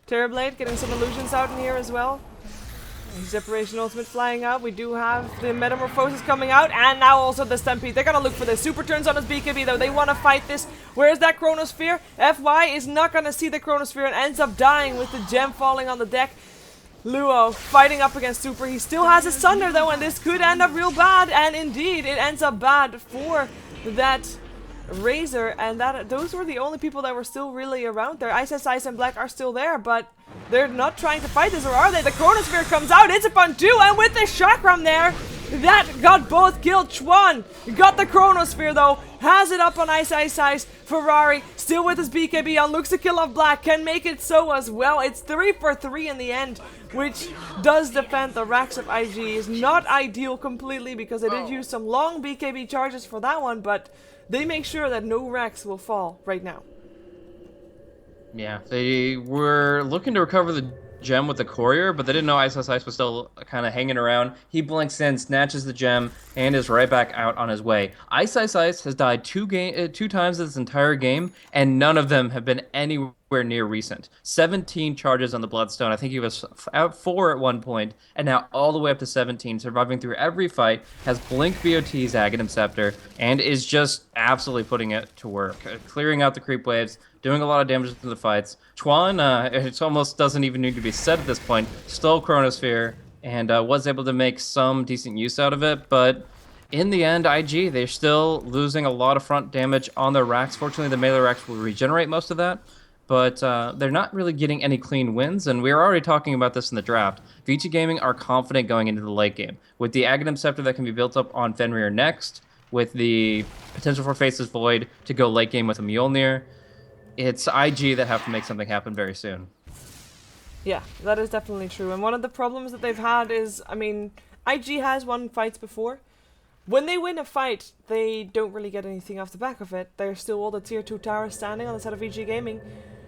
Terrorblade getting some illusions out in here as well. Separation ultimate flying out. We do have the Metamorphosis coming out, and now also the Stampede. They're gonna look for this. Super turns on his BKB though. They want to fight this. Where's that Chronosphere? FY is not gonna see the Chronosphere and ends up dying with the gem falling on the deck. Luo fighting up against Super. He still has his Sunder though, and this could end up real bad. And indeed, it ends up bad for that Razor, and those were the only people that were still really around there. Ice and Black are still there, but they're not trying to fight this, or are they? The Chronosphere comes out, it's upon 2, and with the Chakram there, that got both killed. Chuan got the Chronosphere though, has it up on Ice. Ferrari still with his BKB on, looks to kill off Black, can make it so as well. It's 3 for 3 in the end, which does defend the racks of IG. Is not ideal completely because they did use some long BKB charges for that one, but they make sure that no racks will fall right now. Yeah, they were looking to recover the gem with the courier, but they didn't know Ice was still kind of hanging around. He blinks in, snatches the gem, and is right back out on his way. Ice has died two times this entire game, and none of them have been anywhere near recent. 17 charges on the Bloodstone. I think he was out 4 at one point, and now all the way up to 17, surviving through every fight, has Blink BOT's Aghanim Scepter, and is just absolutely putting it to work. Clearing out the creep waves, doing a lot of damage to the fights. Chuan, it almost doesn't even need to be said at this point, stole Chronosphere, and was able to make some decent use out of it, but in the end, IG, they're still losing a lot of front damage on their racks. Fortunately, the melee racks will regenerate most of that, but they're not really getting any clean wins, and we were already talking about this in the draft. VG Gaming are confident going into the late game. With the Aghanim Scepter that can be built up on Fenrir next, with the potential for Faceless Void to go late game with a Mjolnir, it's IG that have to make something happen very soon. Yeah, that is definitely true. And one of the problems that they've had is, I mean, IG has won fights before. When they win a fight, they don't really get anything off the back of it. There's still all the tier 2 towers standing on the side of VG Gaming.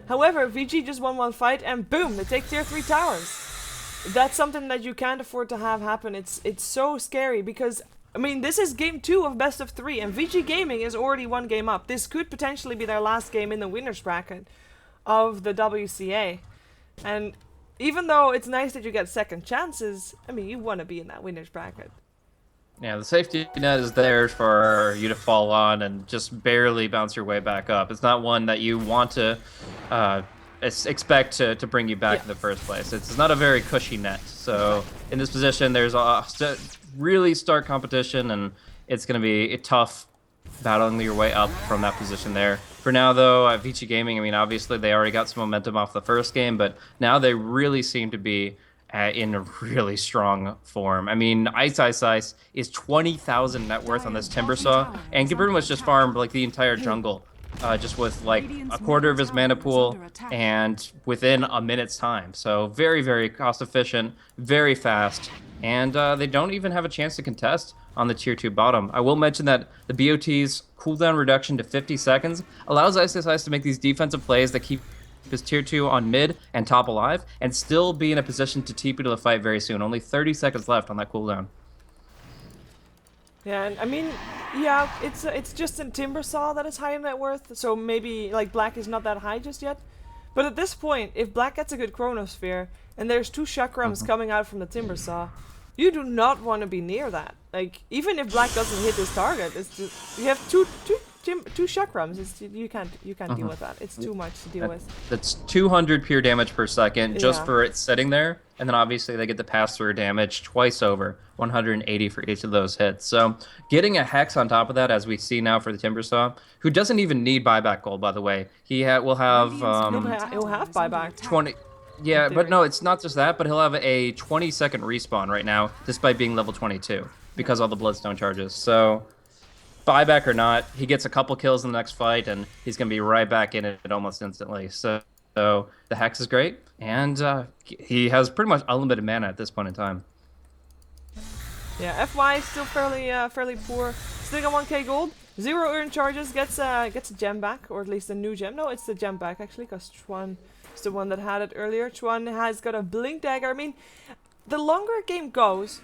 However, VG just won one fight and boom, they take tier 3 towers. That's something that you can't afford to have happen. It's so scary because, I mean, this is game 2 of best of 3 and VG Gaming is already 1 game up. This could potentially be their last game in the winner's bracket of the WCA. And even though it's nice that you get second chances, I mean, you want to be in that winner's bracket. Yeah, the safety net is there for you to fall on and just barely bounce your way back up. It's not one that you want to expect to bring you back in the first place. It's not a very cushy net. So in this position, there's a really stark competition, and it's going to be tough battling your way up from that position there. For now, though, VG Gaming, I mean, obviously they already got some momentum off the first game, but now they really seem to be in a really strong form. I mean, Ice is 20,000 net worth on this Timbersaw, and can pretty much just farm like the entire jungle, just with like a quarter of his mana pool, and within a minute's time. So very, very cost efficient, very fast, and they don't even have a chance to contest on the tier 2 bottom. I will mention that the BOT's cooldown reduction to 50 seconds allows Ice to make these defensive plays that keep his tier 2 on mid and top alive, and still be in a position to TP to the fight very soon. Only 30 seconds left on that cooldown. Yeah, and I mean, yeah, it's just in Timbersaw that is high in net worth, so maybe like Black is not that high just yet. But at this point, if Black gets a good Chronosphere and there's 2 Chakrams coming out from the Timbersaw, you do not want to be near that. Like, even if Black doesn't hit his target, it's just, you have two two chakrams. You can't deal with that. It's too much to deal with. That's 200 pure damage per second just Yeah. for it sitting there, and then obviously they get the pass-through damage twice over, 180 for each of those hits. So getting a Hex on top of that, as we see now for the Timbersaw, who doesn't even need buyback gold, by the way. Will have He'll have buyback. 20. Yeah, but no, it's not just that, but he'll have a 20-second respawn right now, despite being level 22, because all the Bloodstone charges. So buyback or not, he gets a couple kills in the next fight, and he's going to be right back in it almost instantly. So the Hex is great, and he has pretty much unlimited mana at this point in time. Yeah, FY is still fairly poor. Still got 1k gold. 0 earn charges, gets a gem back, or at least a new gem. No, it's the gem back actually, because Chuan is the one that had it earlier. Chuan has got a blink dagger. I mean, the longer a game goes,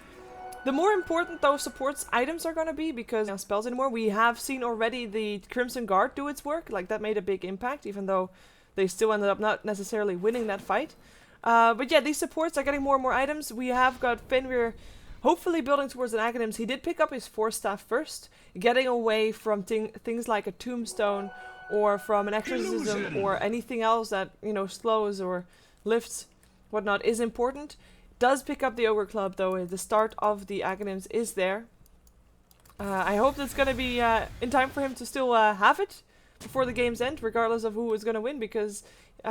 the more important those supports items are going to be, because spells anymore. We have seen already the Crimson Guard do its work. Like, that made a big impact, even though they still ended up not necessarily winning that fight. But yeah, these supports are getting more and more items. We have got Fenrir hopefully building towards an Aghanims. He did pick up his Force Staff first, getting away from things like a Tombstone or from an Exorcism or anything else that, slows or lifts, whatnot, is important. Does pick up the Ogre Club, though. The start of the Aghanims is there. I hope that's going to be in time for him to still have it before the game's end, regardless of who is going to win, because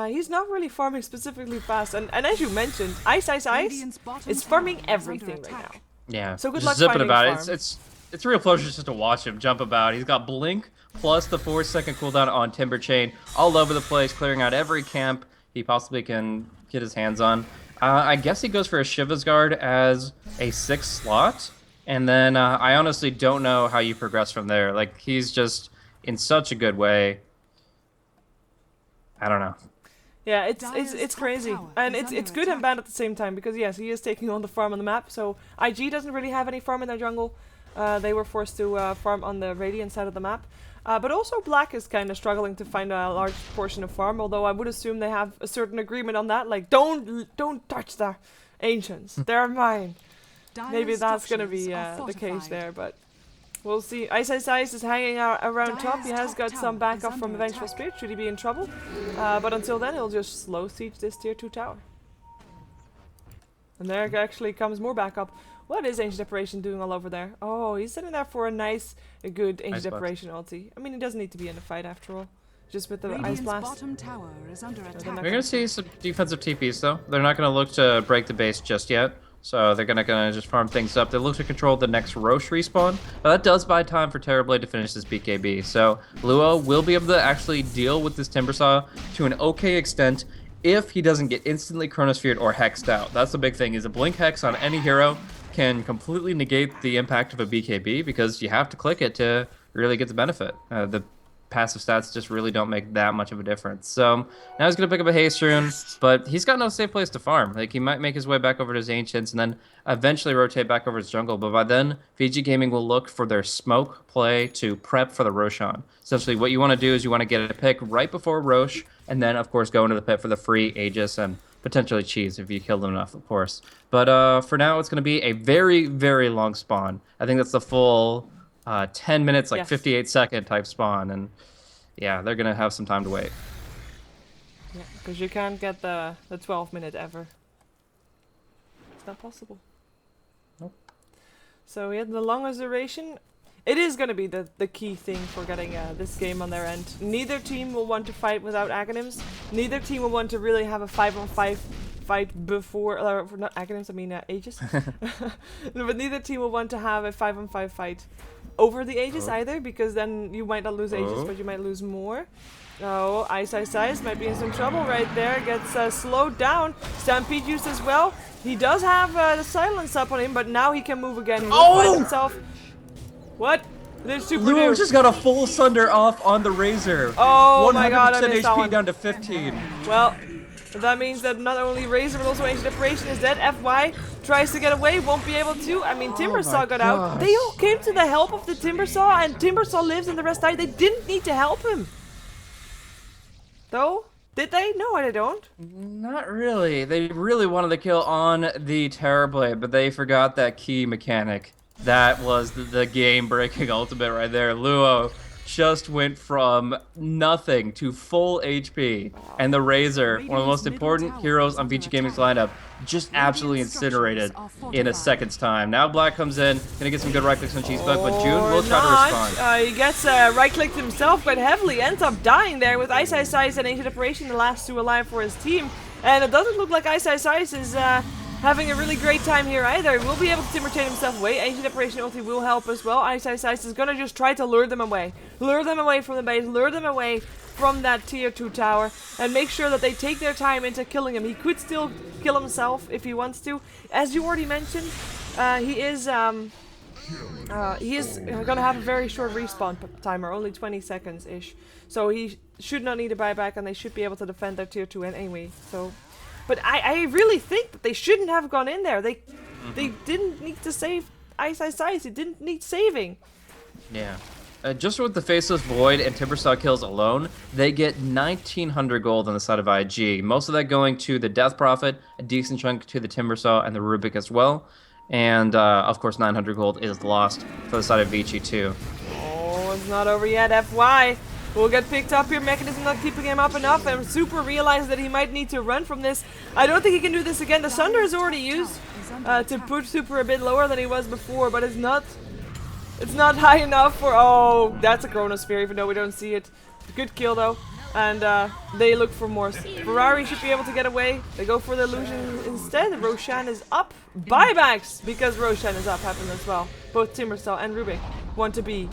he's not really farming specifically fast. And as you mentioned, Ice is farming everything right now. Yeah, so good just luck zipping finding about farm. It's a real pleasure just to watch him jump about. He's got Blink plus the 4-second cooldown on Timber Chain all over the place, clearing out every camp he possibly can get his hands on. I guess he goes for a Shiva's Guard as a 6th slot, and then I honestly don't know how you progress from there. Like, he's just in such a good way. I don't know. Yeah, it's crazy, and it's good and bad at the same time, because yes, he is taking on the farm on the map. So IG doesn't really have any farm in their jungle. They were forced to farm on the Radiant side of the map. But also Black is kind of struggling to find a large portion of farm, although I would assume they have a certain agreement on that. Like, don't touch the Ancients, they're mine. Maybe that's gonna be the case there, but we'll see. Ice is hanging out around top. He has got some backup from Vengeful Spirit should he be in trouble. But until then, he'll just slow siege this tier 2 tower. And there actually comes more backup. What is Ancient Deparation doing all over there? Oh, he's sitting there for a good Ancient Deparation ulti. I mean, he doesn't need to be in the fight after all. Just with the Ice Blast. Bottom tower is under attack. We're going to see some defensive TPs, though. They're not going to look to break the base just yet. So they're gonna just farm things up. They look to control the next Roche respawn, but that does buy time for Terrorblade to finish this BKB. So Luo will be able to actually deal with this Timbersaw to an okay extent if he doesn't get instantly Chronosphered or Hexed out. That's the big thing, is a Blink Hex on any hero can completely negate the impact of a BKB, because you have to click it to really get the benefit. The passive stats just really don't make that much of a difference. So now he's going to pick up a Haste Rune, but he's got no safe place to farm. Like, he might make his way back over to his Ancients and then eventually rotate back over to his jungle, but by then, Fiji Gaming will look for their smoke play to prep for the Roshan. Essentially, what you want to do is you want to get a pick right before Roche, and then, of course, go into the pit for the free Aegis and potentially cheese if you kill them enough, of course. But for now, it's going to be a very, very long spawn. I think that's the full 10 minutes, like 58-second type spawn, and yeah, they're gonna have some time to wait. Yeah, because you can't get the 12-minute ever. It's not possible. Nope. So yeah, the longest duration, it is gonna be the key thing for getting this game on their end. Neither team will want to fight without Aghanims. Neither team will want to really have a 5-on-5 fight before, not Aghanims, I mean Aegis. But neither team will want to have a 5-on-5 fight over the Aegis either, because then you might not lose Aegis, but you might lose more. Oh, Ice might be in some trouble right there. Gets slowed down. Stampede used as well. He does have the silence up on him, but now he can move again. He will find himself. What? There's Super Luo just got a full Sunder off on the Razor. Oh my god, I missed that HP one. down to 15. Well, that means that not only Razor but also Ancient Deparation is dead. FY tries to get away, won't be able to. I mean, Timbersaw got out. They all came to the help of the Timbersaw, and Timbersaw lives and the rest died. They didn't need to help him. Though? Did they? No, they don't. Not really. They really wanted to kill on the Terrorblade, but they forgot that key mechanic. That was the game-breaking ultimate right there. Luo just went from nothing to full HP, and the Razor, one of the most important heroes on VG Gaming's lineup, just absolutely incinerated in a second's time. Now Black comes in, gonna get some good right clicks on Cheesebug, but June will try to respond. He gets right-clicked himself quite heavily, ends up dying there with Ice Ice Ice and Ancient Operation, the last two alive for his team. And it doesn't look like Ice Ice Ice is having a really great time here either. Will be able to Timberchain himself away. Ancient Operation ulti will help as well. Ice Ice Ice is gonna just try to lure them away. Lure them away from the base, lure them away from that tier 2 tower, and make sure that they take their time into killing him. He could still kill himself if he wants to. As you already mentioned, he is gonna have a very short respawn timer, only 20 seconds-ish. So he should not need a buyback, and they should be able to defend their tier 2 anyway. So, but I really think that they shouldn't have gone in there. They didn't need to save Ice Ice Ice. It didn't need saving. Yeah. Just with the Faceless Void and Timbersaw kills alone, they get 1,900 gold on the side of IG. Most of that going to the Death Prophet, a decent chunk to the Timbersaw and the Rubik as well. And, of course, 900 gold is lost for the side of Vici too. Oh, it's not over yet. FY will get picked up here. Mechanism not keeping him up enough, and Super realizes that he might need to run from this. I don't think he can do this again. The Sunder is already used to put Super a bit lower than he was before, but it's not high enough for... Oh, that's a Chronosphere, even though we don't see it. Good kill, though. And they look for more. Ferrari should be able to get away. They go for the illusion instead. Roshan is up. Buybacks, because Roshan is up, happen as well. Both Timbersaw and Rubik want to be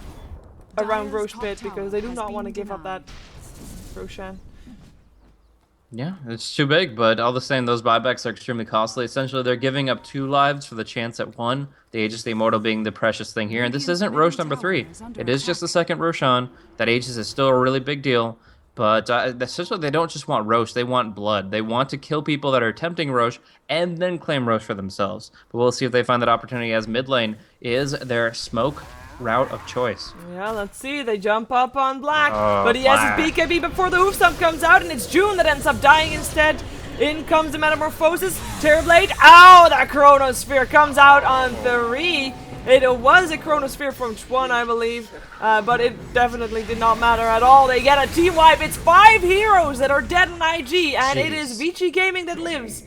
around Roche Pit because they do not want to give up that Roshan. Yeah, it's too big, but all the same, those buybacks are extremely costly. Essentially, they're giving up 2 lives for the chance at 1. The Aegis the Immortal being the precious thing here. And this isn't Roche number 3. It is just the second Roshan. That Aegis is still a really big deal. But essentially, they don't just want Roche, they want blood. They want to kill people that are attempting Roche and then claim Roche for themselves. But we'll see if they find that opportunity, as mid lane is their smoke route of choice. Yeah, let's see. They jump up on Black, but he Black has his BKB before the hoof stomp comes out, and it's June that ends up dying instead. In comes the Metamorphosis. Terrorblade. Ow! That Chronosphere comes out on 3. It was a Chronosphere from Chuan, I believe, but it definitely did not matter at all. They get a team wipe. It's 5 heroes that are dead in IG, and it is Vici Gaming that lives.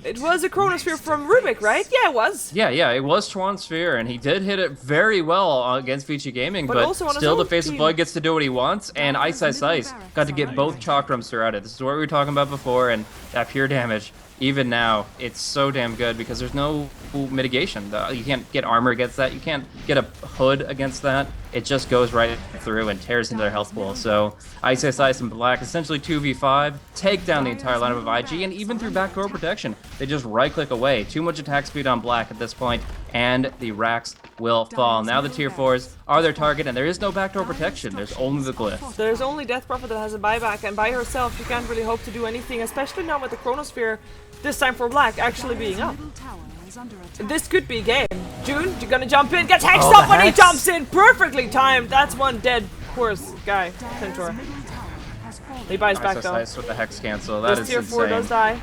It was a Chronosphere from Rubik, right? Yeah, it was. Yeah, it was Chuan Sphere, and he did hit it very well against Vici Gaming, but still the Face of Void gets to do what he wants, and Ice Ice Ice got to get both Chakrams throughout it. This is what we were talking about before, and that pure damage, even now, it's so damn good because there's no mitigation. You can't get armor against that. You can't get a hood against that. It just goes right through and tears into their health pool. So Ice Ice Ice and Black, essentially 2v5, take down the entire lineup of IG, and even through backdoor protection, they just right-click away. Too much attack speed on Black at this point, and the racks will fall. Now the tier 4s are their target, and there is no backdoor protection. There's only the glyph. There's only Death Prophet that has a buyback, and by herself she can't really hope to do anything, especially not with the Chronosphere, this time for Black, actually being up. This could be game. June, you're gonna jump in, gets hexed up when he jumps in! Perfectly timed! That's one dead, poor guy, Centaur. He buys back though. Nice with the hex cancel. That is tier 4 insane. does die.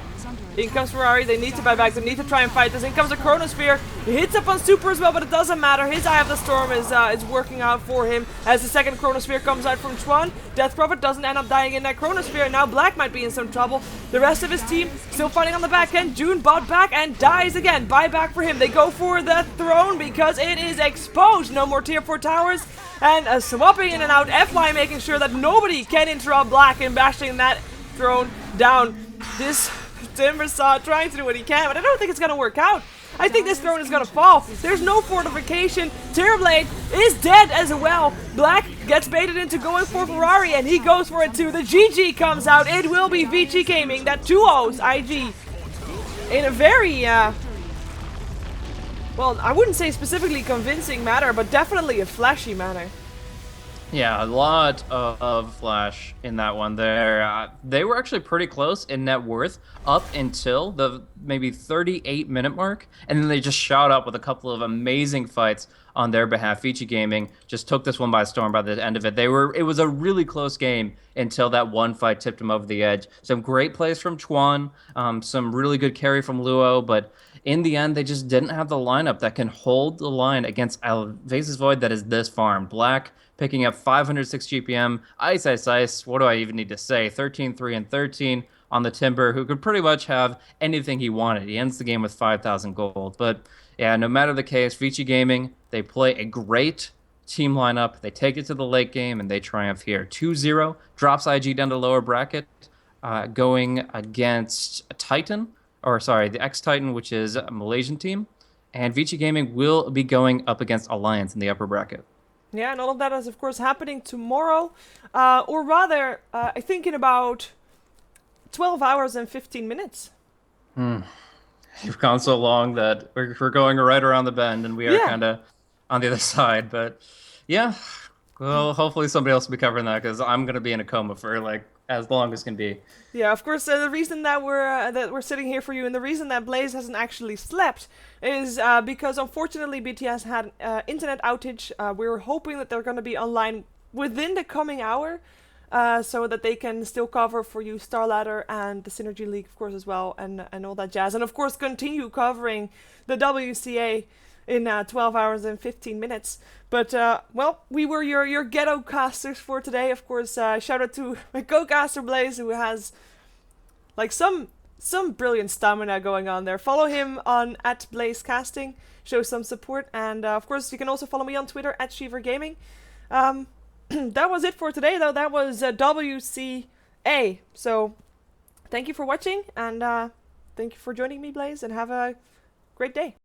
In comes Ferrari, they need to buy back, they need to try and fight this. In comes a Chronosphere, he hits up on Super as well, but it doesn't matter. His Eye of the Storm is working out for him as the second Chronosphere comes out from Chuan. Death Prophet doesn't end up dying in that Chronosphere, and now Black might be in some trouble. The rest of his team still fighting on the back end. June bought back and dies again. Buyback for him. They go for the throne because it is exposed. No more tier 4 towers. And swapping in and out, FY making sure that nobody can interrupt Black and bashing that throne down. This Timbersaw trying to do what he can, but I don't think it's gonna work out. I think this throne is gonna fall. There's no fortification. Terrorblade is dead as well. Black gets baited into going for Ferrari, and he goes for it too. The GG comes out. It will be Vici Gaming that 2-0s IG in a very, well, I wouldn't say specifically convincing manner, but definitely a flashy manner. Yeah, a lot of flash in that one there. They were actually pretty close in net worth up until the maybe 38-minute mark, and then they just shot up with a couple of amazing fights on their behalf. Vici Gaming just took this one by storm by the end of it. It was a really close game until that one fight tipped them over the edge. Some great plays from Chuan, some really good carry from Luo, but in the end, they just didn't have the lineup that can hold the line against Vases Void that is this farm. Black picking up 506 GPM. Ice, Ice, Ice. What do I even need to say? 13, 3, and 13 on the Timber, who could pretty much have anything he wanted. He ends the game with 5,000 gold. But yeah, no matter the case, Vici Gaming, they play a great team lineup. They take it to the late game, and they triumph here. 2-0, drops IG down to lower bracket, going against a Titan, or sorry, the X-Titan, which is a Malaysian team. And Vici Gaming will be going up against Alliance in the upper bracket. Yeah, and all of that is, of course, happening tomorrow. Or rather, I think in about 12 hours and 15 minutes. You've gone so long that we're going right around the bend, and we are kind of on the other side. But yeah, well, hopefully somebody else will be covering that, because I'm going to be in a coma for like as long as can be. Yeah, of course. The reason that we're sitting here for you, and the reason that Blaze hasn't actually slept, is because unfortunately BTS had internet outage. We were hoping that they're going to be online within the coming hour, so that they can still cover for you Star Ladder and the Synergy League, of course, as well, and all that jazz, and of course continue covering the WCA in 12 hours and 15 minutes. But, well, we were your ghetto casters for today. Of course, shout out to my co-caster Blaze, who has, like, some brilliant stamina going on there. Follow him on @BlazeCasting, show some support. And, of course, you can also follow me on Twitter @Sheever Gaming. That was it for today, though. That was WCA. So, thank you for watching, and thank you for joining me, Blaze, and have a great day.